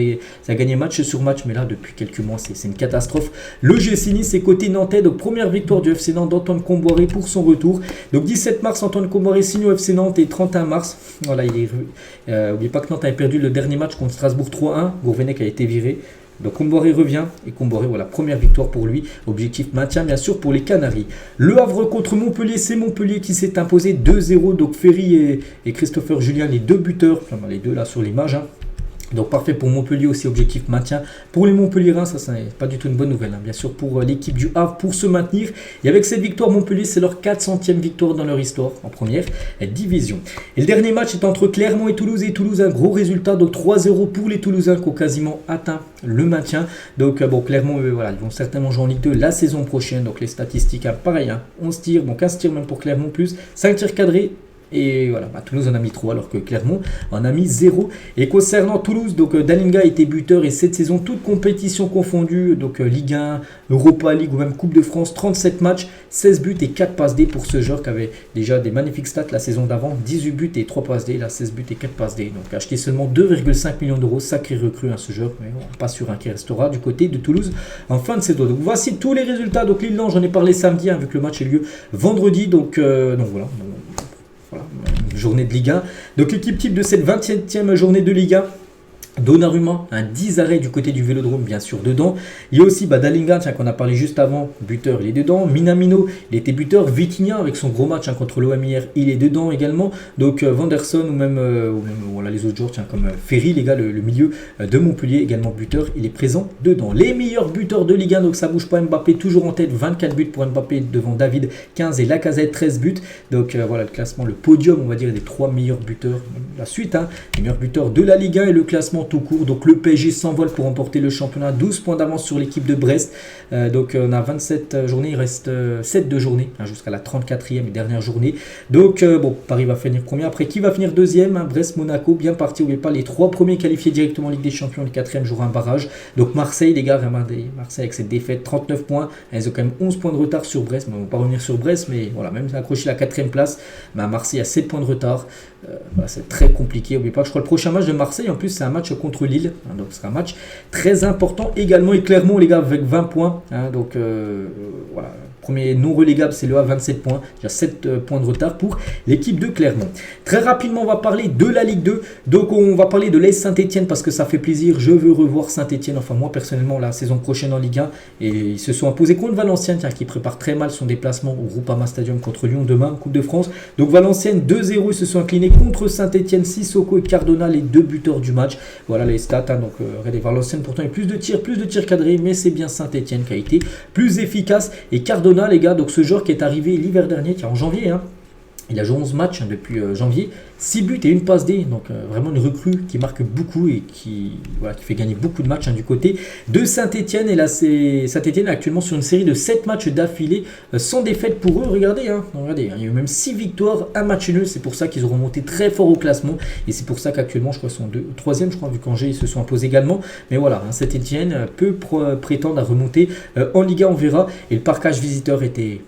Speaker 1: a gagné match sur match, mais là depuis quelques mois c'est une catastrophe. Le GC Nice est côté nantais, donc première victoire du FC Nantes d'Antoine Comboiré pour son retour. Donc 17 mars, Antoine Comboiré signe au FC Nantes, et 31 mars, voilà, n'oubliez pas que Nantes avait perdu le dernier match contre Strasbourg 3-1, Gourvenec a été viré. Donc Comboiré revient, et Comboiré, voilà, première victoire pour lui. Objectif maintien bien sûr pour les Canaries. Le Havre contre Montpellier, c'est Montpellier qui s'est imposé 2-0. Donc Ferry et Christopher Julien, les deux buteurs, les deux là sur l'image. Donc parfait pour Montpellier aussi, objectif maintien. Pour les Montpelliérains, ça c'est pas du tout une bonne nouvelle, bien sûr pour l'équipe du Havre pour se maintenir. Et avec cette victoire, Montpellier, c'est leur 400e victoire dans leur histoire en première division. Et le dernier match est entre Clermont et Toulouse. Et Toulouse, un gros résultat, donc 3-0 pour les Toulousains qui ont quasiment atteint le maintien. Donc Clermont, voilà, ils vont certainement jouer en Ligue 2 la saison prochaine. Donc les statistiques, pareil, 11 tirs, donc 15 tirs même pour Clermont plus, 5 tirs cadrés, Et voilà, Toulouse en a mis 3 alors que Clermont en a mis 0. Et concernant Toulouse, donc Dalinga était buteur et cette saison, toute compétition confondue, donc Ligue 1, Europa League ou même Coupe de France, 37 matchs, 16 buts et 4 passes D pour ce joueur qui avait déjà des magnifiques stats la saison d'avant, 18 buts et 3 passes D, là 16 buts et 4 passes D. Donc acheté seulement 2,5 millions d'euros, sacré recrue ce joueur, mais on pas sûr qui restera du côté de Toulouse en fin de saison. Donc voici tous les résultats. Donc Lille-Lens, j'en ai parlé samedi, vu que le match a lieu vendredi, donc voilà. Voilà, une journée de Ligue 1. Donc l'équipe type de cette 27e journée de Ligue 1, Donnarumma, un 10 arrêts du côté du Vélodrome, bien sûr, dedans. Il y a aussi Dalinga, qu'on a parlé juste avant, buteur, il est dedans. Minamino, il était buteur. Vitinha, avec son gros match contre l'OM hier, il est dedans également. Donc Vanderson ou même voilà, les autres joueurs, comme Ferry, les gars, le milieu de Montpellier, également buteur, il est présent dedans. Les meilleurs buteurs de Ligue 1, donc ça bouge pas. Mbappé toujours en tête, 24 buts pour Mbappé devant David, 15 et Lacazette, 13 buts. Donc voilà le classement, le podium, on va dire, des 3 meilleurs buteurs. La suite, les meilleurs buteurs de la Ligue 1 et le classement tout court. Donc le PSG s'envole pour remporter le championnat, 12 points d'avance sur l'équipe de Brest. Donc on a 27 journées, il reste 7 de journée jusqu'à la 34e et dernière journée. Donc bon, Paris va finir premier. Après, qui va finir deuxième? Brest, Monaco, bien parti. N'oubliez pas les 3 premiers qualifiés directement en Ligue des Champions, le 4e jouera un barrage. Donc Marseille, les gars, Marseille avec cette défaite, 39 points. Ils ont quand même 11 points de retard sur Brest. On ne va pas revenir sur Brest, mais voilà, même accroché la 4e place. Marseille a 7 points de retard. Voilà, c'est très compliqué. N'oubliez pas que je crois le prochain match de Marseille, en plus, c'est un match contre Lille. Donc ce sera un match très important également. Et Clermont, les gars, avec 20 points. Donc voilà. Premier non relégable, c'est le A, 27 points. Il y a 7 points de retard pour l'équipe de Clermont. Très rapidement, on va parler de la Ligue 2. Donc, on va parler de l'AS Saint-Etienne parce que ça fait plaisir. Je veux revoir Saint-Etienne. Enfin, moi, personnellement, la saison prochaine en Ligue 1. Et ils se sont imposés contre Valenciennes, qui prépare très mal son déplacement au Groupama Stadium contre Lyon demain, Coupe de France. Donc, Valenciennes 2-0. Ils se sont inclinés contre Saint-Etienne. Sissoko et Cardona, les 2 buteurs du match. Voilà les stats. Donc, regardez, Valenciennes, pourtant, il y a plus de tirs cadrés. Mais c'est bien Saint-Etienne qui a été plus efficace. Et Cardona, les gars, donc ce joueur qui est arrivé l'hiver dernier, en janvier, il a joué 11 matchs depuis janvier, 6 buts et une passe D, donc vraiment une recrue qui marque beaucoup et qui fait gagner beaucoup de matchs du côté de Saint-Etienne. Et là, Saint-Etienne est actuellement sur une série de 7 matchs d'affilée sans défaite pour eux. Regardez, regardez, il y a eu même 6 victoires, un match nul. C'est pour ça qu'ils ont remonté très fort au classement et c'est pour ça qu'actuellement, je crois, ils sont 3e, je crois, vu qu'Angers ils se sont imposés également. Mais voilà, Saint-Etienne peut prétendre à remonter en Ligue 1, on verra. Et le parcage visiteur était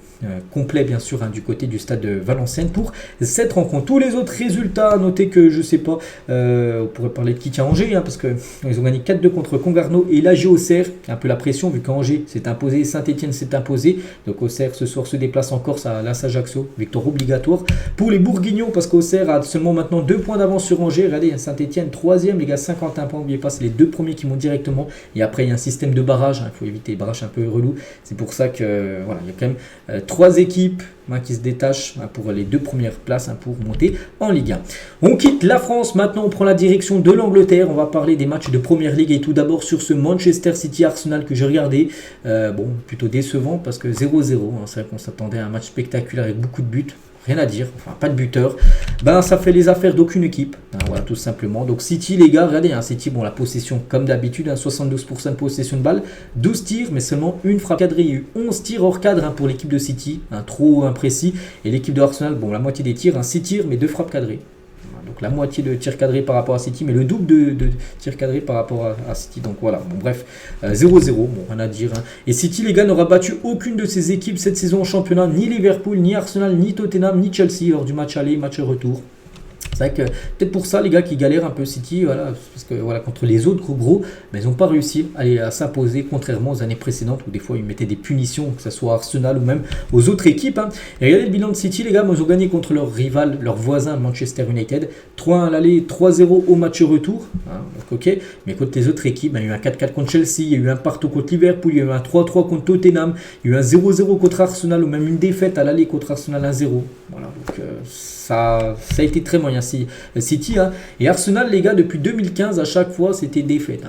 Speaker 1: complet bien sûr du côté du stade de Valenciennes pour cette rencontre. Tous les autres résultats, notez que je sais pas, on pourrait parler de qui à Angers, parce que ils ont gagné 4-2 contre Concarneau et l'AG Auxerre, un peu la pression vu qu'Angers s'est imposé, Saint-Etienne s'est imposé, donc Auxerre ce soir se déplace en Corse à l'AS Ajaccio, victoire obligatoire pour les Bourguignons parce qu'Auxerre a seulement maintenant 2 points d'avance sur Angers. Regardez, Saint-Etienne 3e, les gars, 51 points, n'oubliez pas, c'est les 2 premiers qui montent directement et après il y a un système de barrage, il faut éviter les barrages un peu relous, c'est pour ça que voilà, il y a quand même 3 équipes qui se détachent pour les 2 premières places pour monter en Ligue 1. On quitte la France, maintenant on prend la direction de l'Angleterre. On va parler des matchs de Première Ligue et tout d'abord sur ce Manchester City Arsenal que j'ai regardé. Bon, plutôt décevant parce que 0-0, c'est vrai qu'on s'attendait à un match spectaculaire avec beaucoup de buts. Rien à dire, enfin pas de buteur. Ça fait les affaires d'aucune équipe. Voilà, tout simplement. Donc City, les gars, regardez, City, bon, la possession comme d'habitude, 72% de possession de balle, 12 tirs, mais seulement une frappe cadrée. Il y a eu 11 tirs hors cadre pour l'équipe de City, trop imprécis. Et l'équipe de Arsenal, bon, la moitié des tirs, 6 tirs, mais 2 frappes cadrées. Donc la moitié de tirs cadrés par rapport à City, mais le double de tirs cadrés par rapport à City. Donc voilà, bon bref, 0-0, bon rien à dire. Et City, les gars, n'aura battu aucune de ses équipes cette saison en championnat, ni Liverpool, ni Arsenal, ni Tottenham, ni Chelsea lors du match aller, match retour. C'est vrai que peut-être pour ça les gars qui galèrent un peu City, voilà, parce que voilà, contre les autres gros, mais ils n'ont pas réussi à s'imposer contrairement aux années précédentes où des fois ils mettaient des punitions, que ce soit Arsenal ou même aux autres équipes. Et regardez le bilan de City, les gars, ils ont gagné contre leur rival, leur voisin Manchester United, 3-1 à l'aller, 3-0 au match retour. Donc ok, mais contre les autres équipes, il y a eu un 4-4 contre Chelsea, il y a eu un partout contre Liverpool, il y a eu un 3-3 contre Tottenham, il y a eu un 0-0 contre Arsenal ou même une défaite à l'aller contre Arsenal 1-0. Voilà, donc ça a été très moyen City. Et Arsenal, les gars, depuis 2015, à chaque fois, c'était défaite.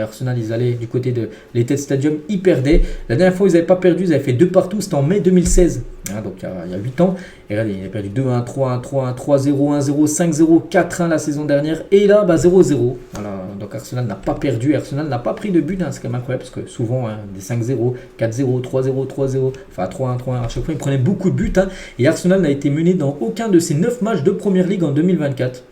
Speaker 1: Arsenal, ils allaient du côté de l'Etihad Stadium, ils perdaient. La dernière fois, ils n'avaient pas perdu, ils avaient fait 2 partout, c'était en mai 2016. Donc il y a 8 ans. Et regardez, ils avaient perdu 2-1, 3-1, 3-1, 3-0, 1-0, 5-0, 4-1 la saison dernière. Et là, 0-0. Voilà, donc Donc Arsenal n'a pas perdu, Arsenal n'a pas pris de but, c'est quand même incroyable parce que souvent des 5-0, 4-0, 3-0, 3-0, enfin 3-1, 3-1, à chaque fois ils prenaient beaucoup de buts et Arsenal n'a été mené dans aucun de ses 9 matchs de Première Ligue en 2024.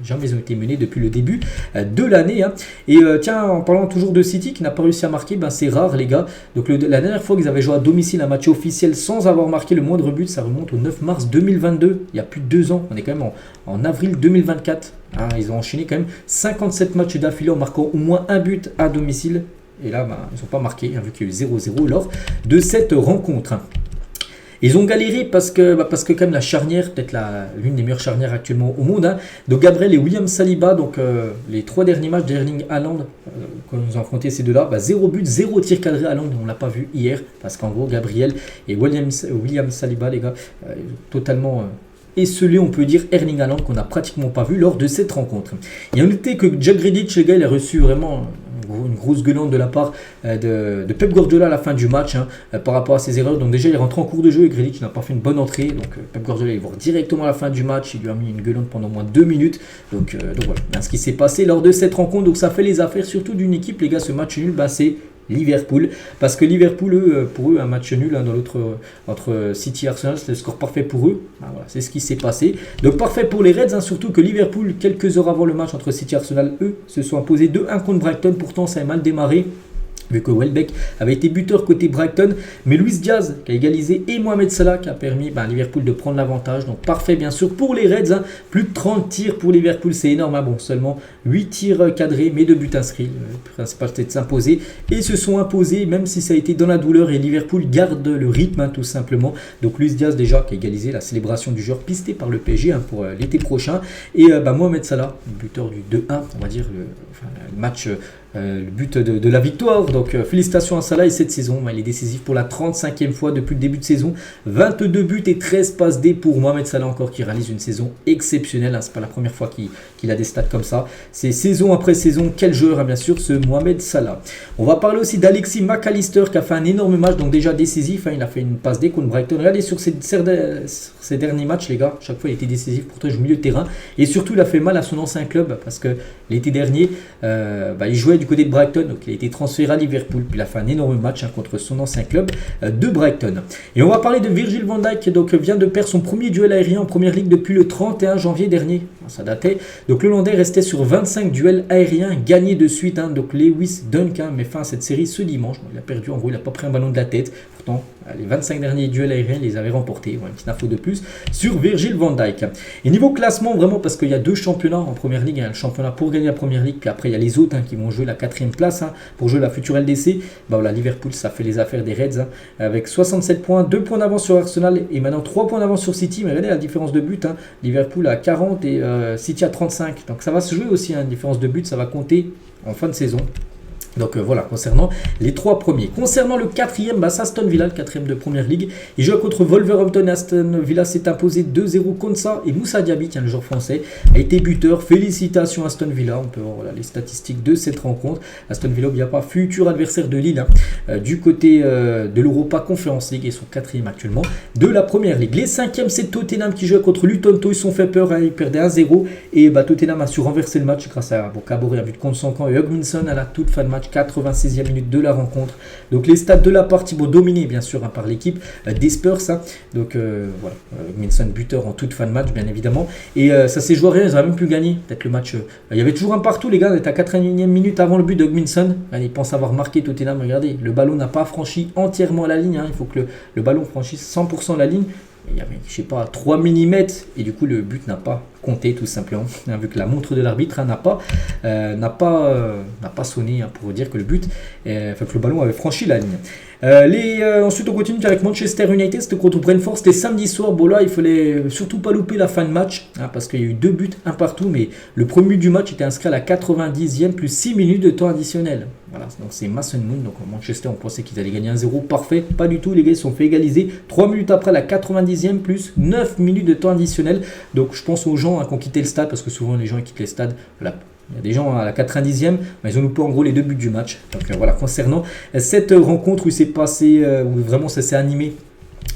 Speaker 1: Jamais ils ont été menés depuis le début de l'année. Et tiens, en parlant toujours de City qui n'a pas réussi à marquer, c'est rare les gars. Donc la dernière fois qu'ils avaient joué à domicile un match officiel sans avoir marqué le moindre but, ça remonte au 9 mars 2022, il y a plus de 2 ans. On est quand même en avril 2024. Ils ont enchaîné quand même 57 matchs d'affilée en marquant au moins un but à domicile. Et là, ils n'ont pas marqué, vu qu'il y a eu 0-0 lors de cette rencontre. Ils ont galéré parce que quand même la charnière, peut-être l'une des meilleures charnières actuellement au monde, donc Gabriel et William Saliba, donc les 3 derniers matchs d'Erling Haaland, quand ils ont affronté ces deux-là, 0 but, 0 tir cadré. Haaland, on ne l'a pas vu hier, parce qu'en gros, Gabriel et William Saliba, les gars, totalement esselé, on peut dire, Erling Haaland, qu'on n'a pratiquement pas vu lors de cette rencontre. Et on notait que Jack Grealish, les gars, il a reçu vraiment une grosse gueulante de la part de Pep Guardiola à la fin du match par rapport à ses erreurs. Donc déjà il est rentré en cours de jeu et Grealish n'a pas fait une bonne entrée. Donc Pep Guardiola est voir directement à la fin du match. Il lui a mis une gueulante pendant au moins 2 minutes. Donc voilà ce qui s'est passé lors de cette rencontre. Donc ça fait les affaires surtout d'une équipe, les gars. Ce match nul, c'est Liverpool, parce que Liverpool, pour eux, un match nul dans l'autre entre City et Arsenal, c'est le score parfait pour eux. Voilà, c'est ce qui s'est passé. Donc parfait pour les Reds, surtout que Liverpool, quelques heures avant le match entre City et Arsenal, eux, se sont imposés 2-1 contre Brighton. Pourtant, ça a mal démarré, vu que Welbeck avait été buteur côté Brighton, mais Luis Diaz qui a égalisé et Mohamed Salah qui a permis à Liverpool de prendre l'avantage. Donc parfait bien sûr pour les Reds, plus de 30 tirs pour Liverpool, c'est énorme, bon, seulement 8 tirs cadrés mais 2 buts inscrits. Le principal c'était de s'imposer et se sont imposés même si ça a été dans la douleur, et Liverpool garde le rythme tout simplement. Donc Luis Diaz déjà qui a égalisé, la célébration du joueur pisté par le PSG pour l'été prochain, et Mohamed Salah, buteur du 2-1, on va dire le match, le but de la victoire. Donc félicitations à Salah, et cette saison il est décisif pour la 35e fois depuis le début de saison. 22 buts et 13 passes D pour Mohamed Salah, encore qui réalise une saison exceptionnelle. C'est pas la première fois qu'il a des stats comme ça. C'est saison après saison. Quel joueur, bien sûr, ce Mohamed Salah. On va parler aussi d'Alexis Mac Allister qui a fait un énorme match, donc déjà décisif. Il a fait une passe D contre Brighton. Regardez sur ces derniers matchs, les gars. Chaque fois il était décisif, pourtant il joue au milieu de terrain. Et surtout il a fait mal à son ancien club parce que l'été dernier il jouait du côté de Brighton, donc il a été transféré à Liverpool, puis il a fait un énorme match contre son ancien club de Brighton. Et on va parler de Virgil van Dijk, donc vient de perdre son premier duel aérien en première ligue depuis le 31 janvier dernier. Ça datait. Donc le Hollandais restait sur 25 duels aériens gagnés de suite. Donc Lewis Dunk met fin à cette série ce dimanche. Il a perdu, en gros il n'a pas pris un ballon de la tête. Pourtant les 25 derniers duels aériens il les avait remportés. Une petite info de plus sur Virgil van Dijk. Et niveau classement, vraiment, parce qu'il y a 2 championnats en première ligue, il y a le championnat pour gagner la première ligue, puis après il y a les autres qui vont jouer la 4e place pour jouer la future LDC. Liverpool, ça fait les affaires des Reds avec 67 points, 2 points d'avance sur Arsenal et maintenant 3 points d'avance sur City. Mais regardez la différence de but, Liverpool à 40 et City à 35. Donc ça va se jouer aussi, une différence de but, ça va compter en fin de saison. Donc voilà, concernant les 3 premiers. Concernant le 4e, c'est Aston Villa, le 4e de Première Ligue. Il joue contre Wolverhampton. Aston Villa s'est imposé 2-0 contre ça. Et Moussa Diaby, le joueur français, a été buteur. Félicitations Aston Villa. On peut voir les statistiques de cette rencontre. Aston Villa, il n'y a pas futur adversaire de Lille du côté de l'Europa Conference League, et son 4e actuellement de la Première Ligue. Les 5e, c'est Tottenham qui joue contre Luton Town. Ils se sont fait peur, ils perdaient 1-0. Et Tottenham a su renverser le match grâce à Caboret, un but contre son camp, et Hugminson à la toute fin de match. 86e minute de la rencontre. Donc les stats de la partie dominés bien sûr par l'équipe des Spurs. Donc voilà, Minson buteur en toute fin de match bien évidemment. Et ça s'est joué à rien, ils n'auraient même pu gagner. Peut-être le match. Il y avait toujours un partout, les gars. On est à 81e minute avant le but de Minson. Ils pensent avoir marqué Tottenham. Regardez, le ballon n'a pas franchi entièrement la ligne. Il faut que le ballon franchisse 100% la ligne. Il y avait, je sais pas, 3 mm et du coup le but n'a pas compté tout simplement, vu que la montre de l'arbitre n'a pas sonné pour dire que le but, que le ballon avait franchi la ligne. Ensuite on continue avec Manchester United, c'était contre Brentford, c'était samedi soir. Là il fallait surtout pas louper la fin de match parce qu'il y a eu 2 buts, un partout, mais le premier but du match était inscrit à la 90e plus 6 minutes de temps additionnel. Voilà, donc c'est Mason Mount. Donc Manchester, on pensait qu'ils allaient gagner 1-0, parfait, pas du tout, les gars, ils se sont fait égaliser 3 minutes après la 90e plus 9 minutes de temps additionnel. Donc je pense aux gens qui ont quitté le stade, parce que souvent les gens ils quittent les stades. Voilà. Il y a des gens à la 90e, mais ils ont loupé en gros les 2 buts du match. Donc voilà, concernant cette rencontre où c'est passé, où vraiment ça s'est animé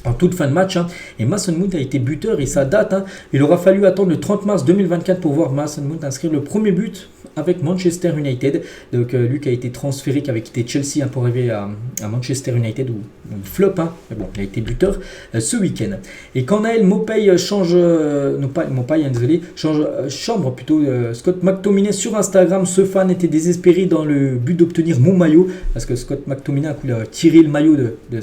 Speaker 1: en toute fin de match, et Mason Mount a été buteur et ça date. Il aura fallu attendre le 30 mars 2024 pour voir Mason Mount inscrire le premier but avec Manchester United. Donc lui qui a été transféré, qui avait quitté Chelsea pour arriver à Manchester United, où flop, mais bon, il a été buteur ce week-end. Et quand Naël Maupay change chambre plutôt, Scott McTominay sur Instagram, ce fan était désespéré dans le but d'obtenir mon maillot, parce que Scott McTominay a tiré le maillot de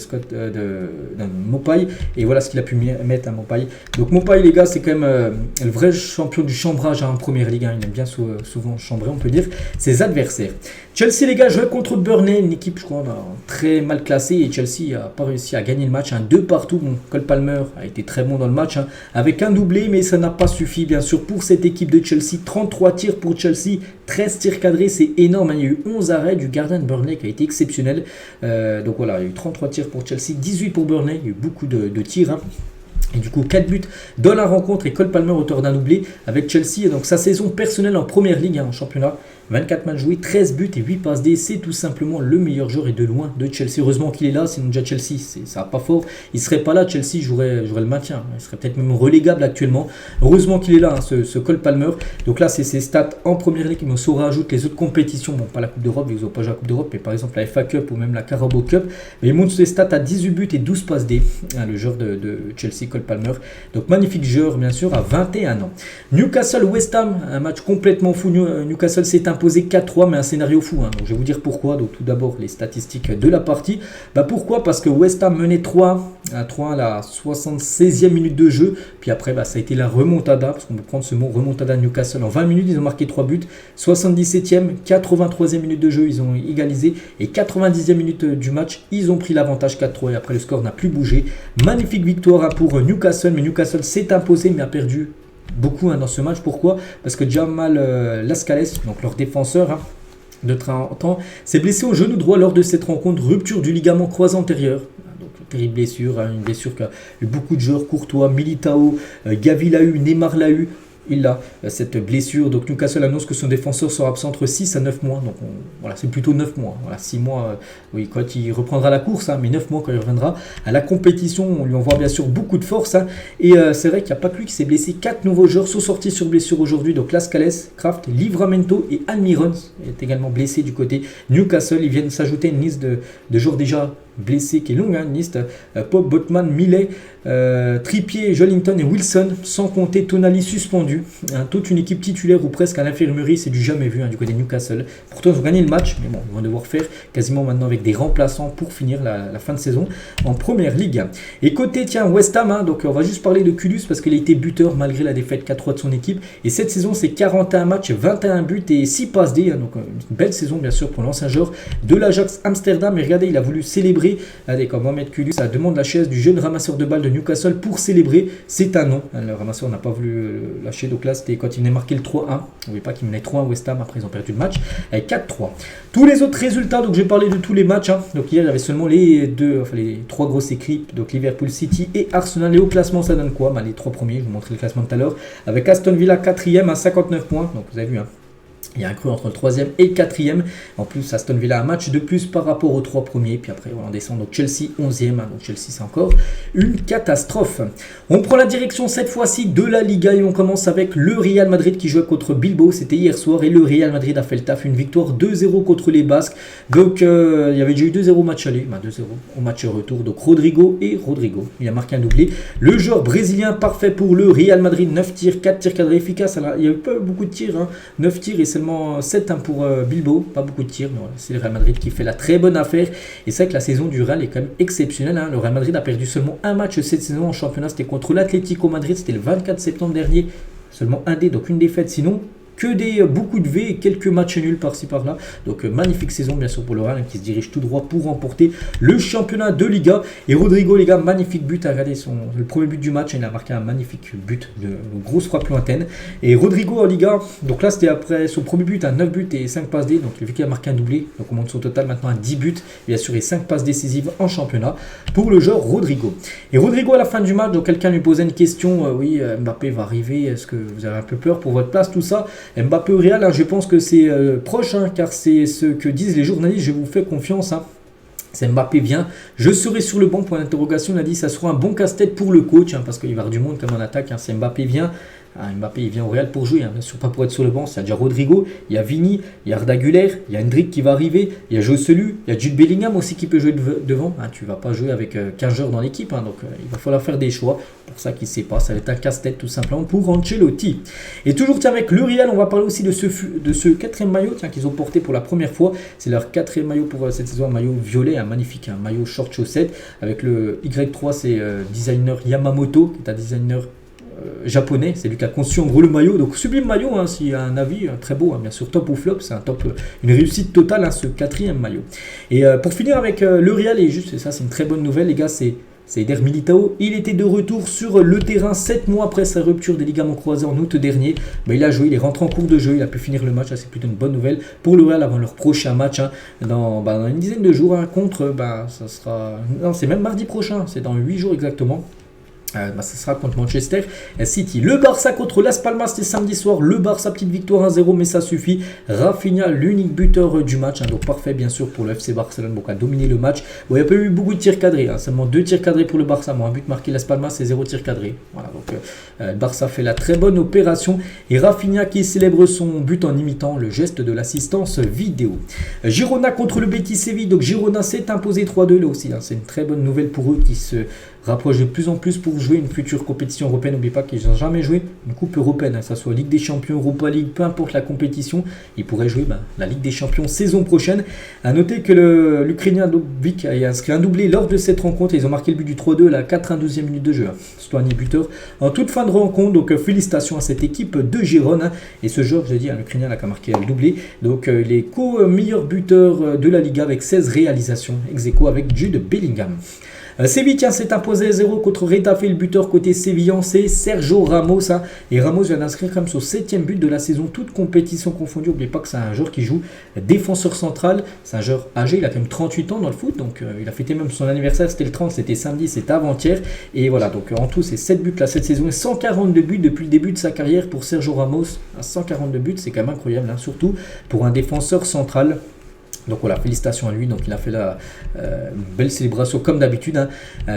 Speaker 1: Maupay, et voilà ce qu'il a pu mettre à Maupay. Donc Maupay, les gars, c'est quand même le vrai champion du chambrage en première ligue, il aime bien souvent chambrer, on peut dire, ses adversaires. Chelsea, les gars, jouait contre Burnley, une équipe, je crois, très mal classée, et Chelsea n'a pas réussi à gagner le match, 2 partout. Bon, Cole Palmer a été très bon dans le match, avec un doublé, mais ça n'a pas suffi, bien sûr, pour cette équipe de Chelsea. 33 tirs pour Chelsea, 13 tirs cadrés, c'est énorme. Il y a eu 11 arrêts du gardien de Burnley qui a été exceptionnel. Donc voilà, il y a eu 33 tirs pour Chelsea, 18 pour Burnley, il y a eu beaucoup de tirs. Et du coup, 4 buts dans la rencontre et Cole Palmer auteur d'un doublé avec Chelsea. Et donc sa saison personnelle en première ligue, en championnat. 24 matchs joués, 13 buts et 8 passes D. C'est tout simplement le meilleur joueur et de loin de Chelsea. Heureusement qu'il est là, sinon déjà Chelsea, ça va pas fort. Il serait pas là, Chelsea jouerait le maintien. Il serait peut-être même relégable actuellement. Heureusement qu'il est là, ce Cole Palmer. Donc là, c'est ses stats en première ligue. Mais on saura ajouter les autres compétitions. Bon, pas la Coupe d'Europe, ils n'ont pas joué à la Coupe d'Europe, mais par exemple la FA Cup ou même la Carabao Cup. Mais il montre ses stats à 18 buts et 12 passes D. Le joueur de Chelsea, Cole Palmer. Donc magnifique joueur, bien sûr, à 21 ans. Newcastle-West Ham, un match complètement fou. Newcastle s'est imposé 4-3, mais un scénario fou. Donc je vais vous dire pourquoi. Donc tout d'abord, les statistiques de la partie. Pourquoi? Parce que West Ham menait 3 à la 76e minute de jeu. Puis après, ça a été la remontada, parce qu'on peut prendre ce mot remontada de Newcastle. En 20 minutes, ils ont marqué 3 buts. 77e, 83e minute de jeu, ils ont égalisé. Et 90e minute du match, ils ont pris l'avantage 4-3. Et après, le score n'a plus bougé. Magnifique victoire pour Newcastle. Mais Newcastle s'est imposé, mais a perdu beaucoup dans ce match. Pourquoi? Parce que Jamal Lascelles, donc leur défenseur de 30 ans, s'est blessé au genou droit lors de cette rencontre. Rupture du ligament croisé antérieur. Donc terrible blessure, une blessure qu'a eu beaucoup de joueurs. Courtois, Militao, Gavi l'a eu, Neymar l'a eu. Il a cette blessure. Donc Newcastle annonce que son défenseur sera absent entre 6 à 9 mois. Donc voilà, c'est plutôt 9 mois. Voilà, 6 mois, oui, quand il reprendra la course, mais 9 mois quand il reviendra à la compétition. On lui envoie bien sûr beaucoup de force. Et c'est vrai qu'il n'y a pas que lui qui s'est blessé. 4 nouveaux joueurs sont sortis sur blessure aujourd'hui. Donc Lascelles, Kraft, Livramento et Almiron est également blessé du côté Newcastle. Ils viennent s'ajouter une liste de joueurs déjà blessés qui est longue, une liste. Pope, Botman, Millet, Trippier, Joelinton et Wilson, sans compter Tonali suspendu. Toute une équipe titulaire ou presque à l'infirmerie, c'est du jamais vu du côté de Newcastle. Pourtant ils ont gagné le match, mais bon, ils vont devoir faire quasiment maintenant avec des remplaçants pour finir la fin de saison en première ligue. Et côté West Ham, donc on va juste parler de Kudus parce qu'il a été buteur malgré la défaite 4-3 de son équipe. Et cette saison c'est 41 matchs, 21 buts et 6 passes D, donc une belle saison bien sûr pour l'ancien joueur de l'Ajax Amsterdam. Et regardez, il a voulu célébrer. Allez, comme Mohamed Kudus, ça demande la chaise du jeune ramasseur de balles de Newcastle pour célébrer. C'est un nom. Le ramasseur n'a pas voulu lâcher. Donc là, c'était quand il venait marquer le 3-1. Vous voyez pas qu'il menait 3-1 West Ham. Après, ils ont perdu le match avec 4-3. Tous les autres résultats, donc j'ai parlé de tous les matchs. Donc hier, il y avait seulement les 3 grosses équipes. Donc Liverpool, City et Arsenal. Et au classement, ça donne quoi? Les 3 premiers. Je vous montrerai le classement tout à l'heure. Avec Aston Villa 4e à 59 points. Donc vous avez vu, il y a un creux entre le 3e et le 4e. En plus, Aston Villa a un match de plus par rapport aux 3 premiers. Puis après, on descend. Donc Chelsea 11e. Donc Chelsea, c'est encore une catastrophe. On prend la direction cette fois-ci de la Liga et on commence avec le Real Madrid qui jouait contre Bilbao. C'était hier soir et le Real Madrid a fait le taf. Une victoire 2-0 contre les Basques. Donc il y avait déjà eu 2-0 au match aller. 2-0 au match retour. Donc Rodrigo, il a marqué un doublé. Le joueur brésilien parfait pour le Real Madrid. 9 tirs, 4 tirs cadrés efficaces. Alors, il n'y a eu pas beaucoup de tirs. 9 tirs et seulement 7 pour Bilbao, pas beaucoup de tirs, mais voilà, c'est le Real Madrid qui fait la très bonne affaire. Et c'est vrai que la saison du Real est quand même exceptionnelle. Le Real Madrid a perdu seulement un match cette saison en championnat, c'était contre l'Atlético Madrid, c'était le 24 septembre dernier, seulement un dé, donc une défaite. Sinon, que beaucoup de V et quelques matchs nuls par-ci par-là. Donc magnifique saison bien sûr pour le Real qui se dirige tout droit pour remporter le championnat de Liga. Et Rodrigo, les gars, magnifique but. Regardez le premier but du match, il a marqué un magnifique but de grosse frappe lointaine. Et Rodrigo en Liga, donc là c'était après son premier but, 9 buts et 5 passes D. Donc vu qu'il a marqué un doublé, donc on monte son total maintenant à 10 buts. Il a assuré 5 passes décisives en championnat pour le joueur Rodrigo. Et Rodrigo à la fin du match, donc quelqu'un lui posait une question, oui Mbappé va arriver, est-ce que vous avez un peu peur pour votre place, tout ça? Mbappé au Real, je pense que c'est proche, car c'est ce que disent les journalistes, je vous fais confiance. C'est Mbappé vient, je serai sur le banc, point d'interrogation. Il a dit ça sera un bon casse-tête pour le coach, parce qu'il va y avoir du monde comme en attaque. C'est Mbappé vient. Mbappé il vient au Real pour jouer, bien sûr pas pour être sur le banc. C'est déjà Rodrigo, il y a Vini, il y a Arda Güler, il y a Hendrick qui va arriver, il y a Joselu, il y a Jude Bellingham aussi qui peut jouer devant. Tu ne vas pas jouer avec 15 joueurs dans l'équipe, donc il va falloir faire des choix. Pour ça qu'il ne sait pas, ça va être un casse-tête tout simplement pour Ancelotti. Et toujours avec le Real, on va parler aussi de ce quatrième maillot qu'ils ont porté pour la première fois. C'est leur quatrième maillot pour cette saison, un maillot violet, un magnifique, un maillot short chaussette. Avec le Y3, c'est designer Yamamoto, qui est un designer japonais, c'est lui qui a conçu en gros le maillot, donc sublime maillot, s'il y a un avis, très beau, bien sûr, top ou flop, c'est un top, une réussite totale, ce quatrième maillot. Et pour finir avec le Real, et juste, et ça c'est une très bonne nouvelle les gars, c'est Eder Militao, il était de retour sur le terrain 7 mois après sa rupture des ligaments croisés en août dernier. Il a joué, il est rentré en cours de jeu, il a pu finir le match, c'est plutôt une bonne nouvelle pour le Real avant leur prochain match dans une dizaine de jours contre, ça sera, non c'est même mardi prochain, c'est dans 8 jours exactement. Ça sera contre Manchester City. Le Barça contre Las Palmas, c'était samedi soir. Le Barça, petite victoire 1-0, mais ça suffit. Rafinha, l'unique buteur du match. Donc parfait, bien sûr, pour le FC Barcelone. Donc a dominé le match. Il n'y a pas eu beaucoup de tirs cadrés. Seulement 2 tirs cadrés pour le Barça. Un but marqué Las Palmas et 0 tir cadré. Voilà, donc le Barça fait la très bonne opération. Et Rafinha qui célèbre son but en imitant le geste de l'assistance vidéo. Girona contre le Betis Séville. Donc Girona s'est imposé 3-2 là aussi. C'est une très bonne nouvelle pour eux qui se rapprochent de plus en plus pour jouer une future compétition européenne. N'oubliez pas qu'ils n'ont jamais joué une coupe européenne, que ce soit Ligue des Champions, Europa League, peu importe la compétition, ils pourraient jouer la Ligue des Champions saison prochaine. A noter que l'Ukrainien Dobik a inscrit un doublé lors de cette rencontre. Ils ont marqué le but du 3-2 à la 92e minute de jeu. Stoigny buteur en toute fin de rencontre. Donc félicitations à cette équipe de Girona. Et ce joueur, je l'ai dit, l'Ukrainien qui a marqué le doublé. Donc les co-meilleurs buteurs de la Liga avec 16 réalisations, ex aequo avec Jude Bellingham. Séville s'est imposé 0 contre Retafe. Le buteur côté sévillan, c'est Sergio Ramos. Et Ramos vient d'inscrire comme son 7e but de la saison, toute compétition confondue. N'oubliez pas que c'est un joueur qui joue défenseur central. C'est un joueur âgé, il a quand même 38 ans dans le foot. Donc il a fêté même son anniversaire, c'était le 30, c'était samedi, c'était avant-hier. Et voilà, donc en tout, c'est 7 buts là cette saison et 142 buts depuis le début de sa carrière pour Sergio Ramos. 142 buts, c'est quand même incroyable, surtout pour un défenseur central. Donc voilà, félicitations à lui. Donc il a fait la belle célébration comme d'habitude.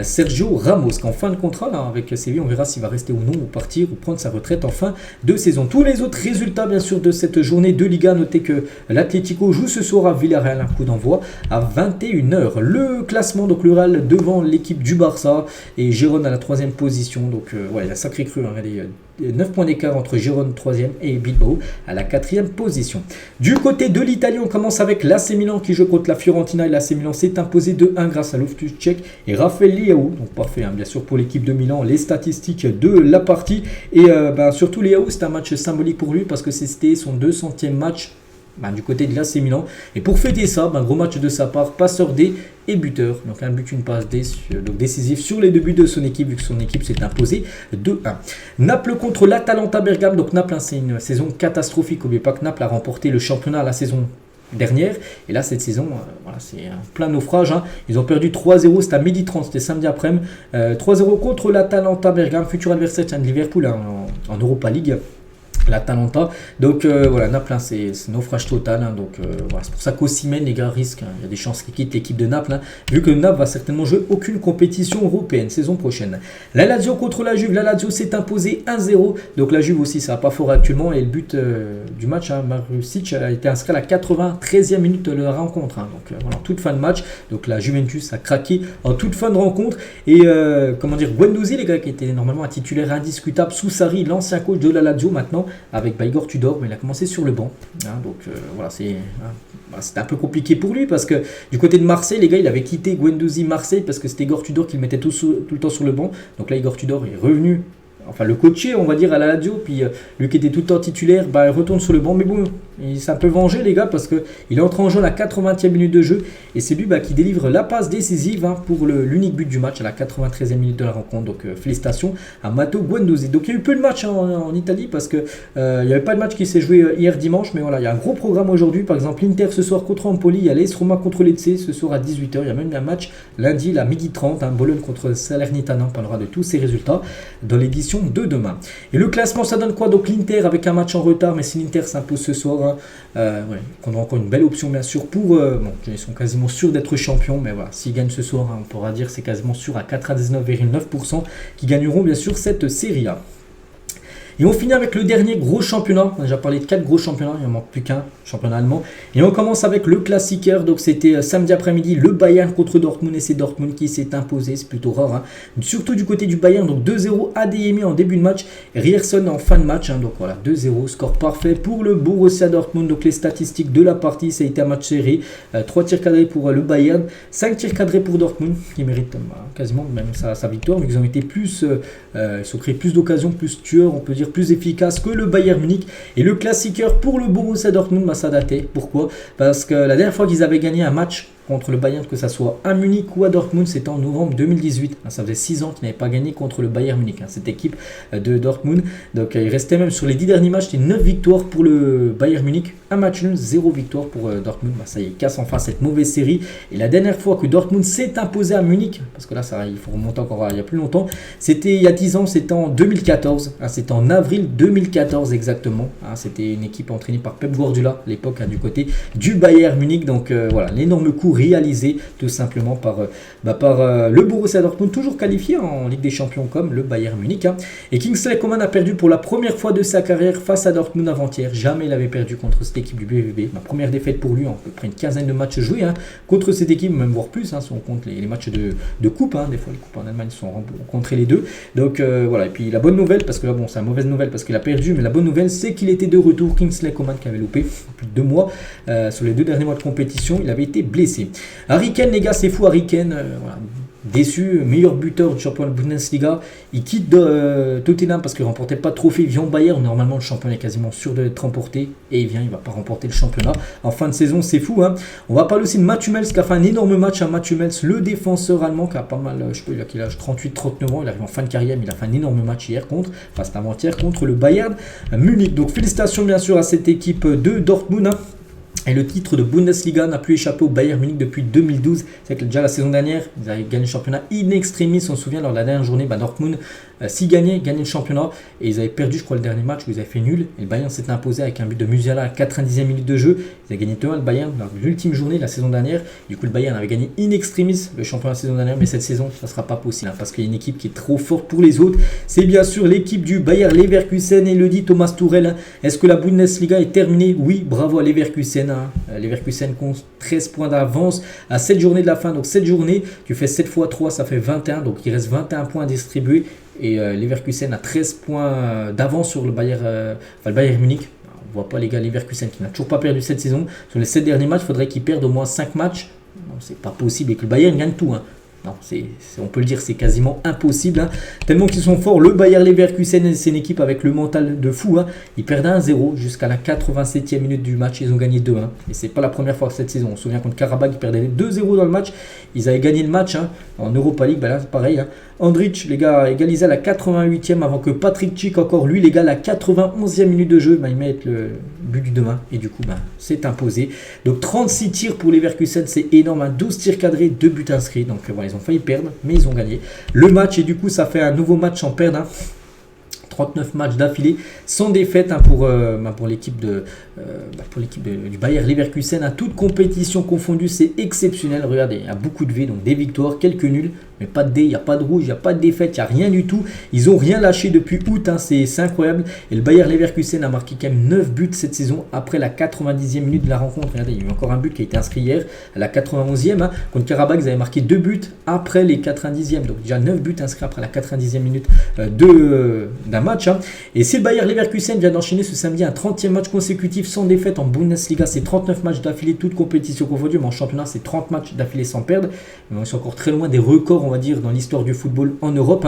Speaker 1: Sergio Ramos, qu'en fin de contrat avec Séville, on verra s'il va rester ou non, ou partir, ou prendre sa retraite en fin de saison. Tous les autres résultats, bien sûr, de cette journée de Liga. Notez que l'Atlético joue ce soir à Villarreal, un coup d'envoi à 21h. Le classement, donc le Real devant l'équipe du Barça et Gérone à la 3e position. Donc il y a un sacré cru. 9 points d'écart entre Gérone 3e et Bilbao à la 4e position. Du côté de l'Italie, on commence avec l'AC Milan qui joue contre la Fiorentina et l'AC Milan s'est imposé 2-1 grâce à Loftus-Cheek et Raphaël Leao. Donc parfait, bien sûr pour l'équipe de Milan, les statistiques de la partie. Et surtout Leao, c'est un match symbolique pour lui parce que c'était son 200e match du côté de l'AC Milan. Et pour fêter ça, gros match de sa part, passeur D et buteur. Donc un but, une passe D, donc décisif sur les 2 buts de son équipe, vu que son équipe s'est imposée 2-1. Naples contre l'Atalanta Bergame. Donc Naples, c'est une saison catastrophique. N'oubliez pas que Naples a remporté le championnat la saison dernière. Et là, cette saison, c'est un plein naufrage. Ils ont perdu 3-0, c'était à 12h30, c'était samedi après-midi. 3-0 contre l'Atalanta Bergame, futur adversaire de Liverpool en Europa League. L'Atalanta. Donc Naples, c'est naufrage total. C'est pour ça qu'Osimhen, les gars, risquent. Il y a des chances qu'ils quittent l'équipe de Naples. Vu que Naples va certainement jouer aucune compétition européenne saison prochaine. La Lazio contre la Juve. La Lazio s'est imposée 1-0. Donc la Juve aussi, ça va pas fort actuellement. Et le but du match, Marusic, a été inscrit à la 93e minute de la rencontre. En toute fin de match. Donc la Juventus a craqué en toute fin de rencontre. Et Guendouzi, les gars, qui était normalement un titulaire indiscutable. Soussari, l'ancien coach de la Lazio maintenant, avec Igor Tudor, mais il a commencé sur le banc. C'était un peu compliqué pour lui parce que du côté de Marseille, les gars, il avait quitté Guendouzi Marseille parce que c'était Igor Tudor qui le mettait tout le temps sur le banc. Donc là, Igor Tudor est revenu, le coacher, on va dire, à la Lazio, puis lui qui était tout le temps titulaire, il retourne sur le banc, mais bon, il s'est un peu vengé, les gars, parce qu'il est entré en jeu à la 80e minute de jeu, et c'est lui qui délivre la passe décisive pour l'unique but du match à la 93e minute de la rencontre. Donc félicitations à Matteo Guendouzi. Donc il y a eu peu de matchs en Italie, parce que il n'y avait pas de match qui s'est joué hier dimanche, mais voilà, il y a un gros programme aujourd'hui. Par exemple, l'Inter ce soir contre Empoli, il y a l'AS Roma contre Lecce ce soir à 18h, il y a même un match lundi à 12h30, Bologne contre Salernitana. On parlera de tous ces résultats dans l'édition de demain. Et le classement, ça donne quoi? Donc l'Inter avec un match en retard, mais si l'Inter s'impose ce soir, Hein. Ouais, qu'on aura encore une belle option bien sûr pour... bon, ils sont quasiment sûrs d'être champions, mais voilà, s'ils gagnent ce soir, hein, on pourra dire c'est quasiment sûr à 99,9% qu'ils gagneront bien sûr cette Serie A. Et on finit avec le dernier gros championnat. On a déjà parlé de 4 gros championnats, il n'en manque plus qu'un, championnat allemand. Et on commence avec le Klassiker. Donc c'était samedi après-midi, le Bayern contre Dortmund. Et c'est Dortmund qui s'est imposé, c'est plutôt rare. Hein. Surtout du côté du Bayern, donc 2-0 Adeyemi en début de match. Rierson en fin de match. Hein. Donc voilà, 2-0, score parfait pour le Borussia Dortmund. Donc les statistiques de la partie, ça a été un match serré. 3 tirs cadrés pour le Bayern, 5 tirs cadrés pour Dortmund, qui mérite quasiment même sa victoire. Mais ils ont été plus, ils ont créé plus d'occasions, plus tueurs, on peut dire plus efficace que le Bayern Munich. Et le Klassiker pour le Borussia Dortmund, ça datait. Pourquoi? Parce que la dernière fois qu'ils avaient gagné un match contre le Bayern, que ça soit à Munich ou à Dortmund, c'était en novembre 2018. Ça faisait 6 ans qu'ils n'avaient pas gagné contre le Bayern Munich, cette équipe de Dortmund. Donc il restait même sur les 10 derniers matchs, c'était 9 victoires pour le Bayern Munich, un match nul, 0 victoire pour Dortmund. Ça y est, casse enfin cette mauvaise série. Et la dernière fois que Dortmund s'est imposé à Munich, parce que là il faut remonter encore il y a plus longtemps, c'était il y a 10 ans, c'était en 2014. C'était en avril 2014 exactement. C'était une équipe entraînée par Pep Guardiola à l'époque, du côté du Bayern Munich. Donc voilà, l'énorme coup réalisé tout simplement par le Borussia Dortmund, toujours qualifié en Ligue des Champions comme le Bayern Munich. Et Kingsley Coman a perdu pour la première fois de sa carrière face à Dortmund avant-hier. Jamais il avait perdu contre cette équipe du BVB. Ma première défaite pour lui en à peu près une quinzaine de matchs joués contre cette équipe, même voire plus, si on compte les matchs de coupe. Des fois les coupes en Allemagne sont rencontrés les deux. Donc voilà, et puis la bonne nouvelle, parce que là bon c'est une mauvaise nouvelle parce qu'il a perdu, mais la bonne nouvelle c'est qu'il était de retour. Kingsley Coman qui avait loupé plus de 2 mois sur les 2 derniers mois de compétition, il avait été blessé. Harry Kane, les gars, c'est fou. Harry Kane, voilà, déçu, meilleur buteur du championnat de Bundesliga. Il quitte Tottenham parce qu'il ne remportait pas de trophée. Il vient au Bayern. Normalement, le championnat est quasiment sûr d'être remporté. Et il ne va pas remporter le championnat. En fin de saison, c'est fou. On va parler aussi de Mats Hummels qui a fait un énorme match. Mats Hummels, le défenseur allemand qui a pas mal, je sais pas, il a 38-39 ans. Il arrive en fin de carrière, mais il a fait un énorme match hier c'était avant-hier contre le Bayern Munich. Donc félicitations bien sûr à cette équipe de Dortmund. Et le titre de Bundesliga n'a plus échappé au Bayern Munich depuis 2012. C'est que déjà la saison dernière, ils avaient gagné le championnat in extremis. On se souvient, lors de la dernière journée, Dortmund, s'ils gagnaient le championnat. Et ils avaient perdu, je crois, le dernier match où ils avaient fait nul. Et le Bayern s'était imposé avec un but de Musiala à la 90e minute de jeu. Ils avaient gagné 2-1 le Bayern dans l'ultime journée de la saison dernière. Du coup, le Bayern avait gagné in extremis le championnat la saison dernière. Mais cette saison, ça ne sera pas possible. Parce qu'il y a une équipe qui est trop forte pour les autres. C'est bien sûr l'équipe du Bayer Leverkusen. Et le dit Thomas Tuchel. Est-ce que la Bundesliga est terminée? Oui, bravo à Leverkusen. Leverkusen compte 13 points d'avance à 7 journées de la fin. Donc 7 journées, tu fais 7 x 3, ça fait 21. Donc il reste 21 points à distribuer. Et Leverkusen a 13 points d'avance sur le Bayern Munich. On ne voit pas les gars, Leverkusen qui n'a toujours pas perdu cette saison. Sur les 7 derniers matchs, il faudrait qu'ils perdent au moins 5 matchs. Non, c'est pas possible et que le Bayern gagne tout. Non, on peut le dire, c'est quasiment impossible. Tellement qu'ils sont forts. Le Bayer Leverkusen, c'est une équipe avec le mental de fou. Ils perdent 1-0 jusqu'à la 87e minute du match. Ils ont gagné 2-1. Et c'est pas la première fois cette saison. On se souvient contre Karabakh, ils perdaient 2-0 dans le match. Ils avaient gagné le match en Europa League. Là, c'est pareil. Andrich, les gars, a égalisé à la 88e avant que Patrick Schick, encore lui, les gars, à la 91e minute de jeu, ils mettent le but du 2-1. Et du coup, c'est imposé. Donc 36 tirs pour Leverkusen, c'est énorme. 12 tirs cadrés, 2 buts inscrits. Donc voilà, ils ont failli perdre, mais ils ont gagné le match. Et du coup, ça fait un nouveau match sans perdre. 39 matchs d'affilée sans défaite pour l'équipe du Bayer Leverkusen. À toute compétition confondue, c'est exceptionnel. Regardez, il y a beaucoup de V, donc des victoires, quelques nuls, mais pas de D, il n'y a pas de rouge, il n'y a pas de défaite, il n'y a rien du tout. Ils n'ont rien lâché depuis août, c'est incroyable. Et le Bayer Leverkusen a marqué quand même 9 buts cette saison après la 90e minute de la rencontre. Regardez, il y a eu encore un but qui a été inscrit hier à la 91e. Contre Karabakh, ils avaient marqué 2 buts après les 90e. Donc déjà 9 buts inscrits après la 90e minute d'un match. Et si le Bayer Leverkusen vient d'enchaîner ce samedi un 30e match consécutif sans défaite en Bundesliga, c'est 39 matchs d'affilée, toutes compétitions confondues, mais en championnat, c'est 30 matchs d'affilée sans perdre. Mais on est encore très loin des records, on va dire, dans l'histoire du football en Europe.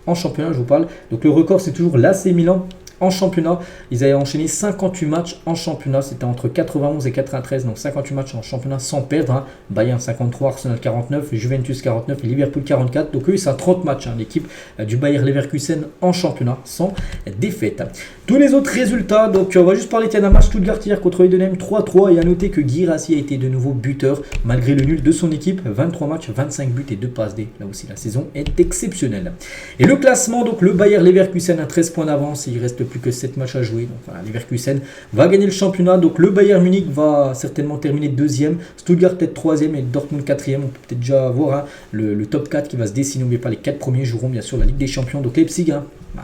Speaker 1: En championnat, je vous parle. Donc le record, c'est toujours l'AC Milan. En championnat, ils avaient enchaîné 58 matchs en championnat. C'était entre 91 et 93, donc 58 matchs en championnat sans perdre. Bayern 53, Arsenal 49, Juventus 49 et Liverpool 44. Donc eux, c'est à 30 matchs, l'équipe du Bayer Leverkusen en championnat sans défaite. Tous les autres résultats, donc on va juste parler d'un match Stuttgart hier contre Heidenheim 3-3. Et à noter que Guirassy a été de nouveau buteur malgré le nul de son équipe. 23 matchs, 25 buts et 2 passes D. Là aussi, la saison est exceptionnelle. Et le classement, donc le Bayer Leverkusen a 13 points d'avance. Il reste plus que 7 matchs à jouer. Donc voilà, Leverkusen va gagner le championnat. Donc le Bayern Munich va certainement terminer deuxième, Stuttgart peut-être troisième et Dortmund quatrième. On peut peut-être déjà voir le top 4 qui va se dessiner. N'oubliez pas, les 4 premiers joueront bien sûr la Ligue des Champions. Donc Leipzig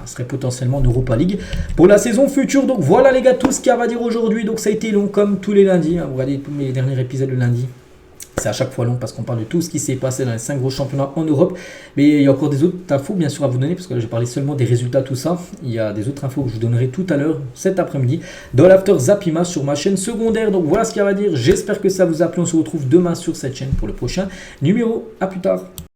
Speaker 1: serait potentiellement en Europa League pour la saison future. Donc voilà les gars, tout ce qu'il y a à dire aujourd'hui. Donc ça a été long comme tous les lundis. Vous regardez tous mes derniers épisodes le lundi. C'est à chaque fois long parce qu'on parle de tout ce qui s'est passé dans les 5 gros championnats en Europe. Mais il y a encore des autres infos bien sûr à vous donner parce que là j'ai parlé seulement des résultats, tout ça. Il y a des autres infos que je vous donnerai tout à l'heure, cet après-midi, dans l'After Zapima sur ma chaîne secondaire. Donc voilà ce qu'il y a à dire. J'espère que ça vous a plu. On se retrouve demain sur cette chaîne pour le prochain numéro. À plus tard.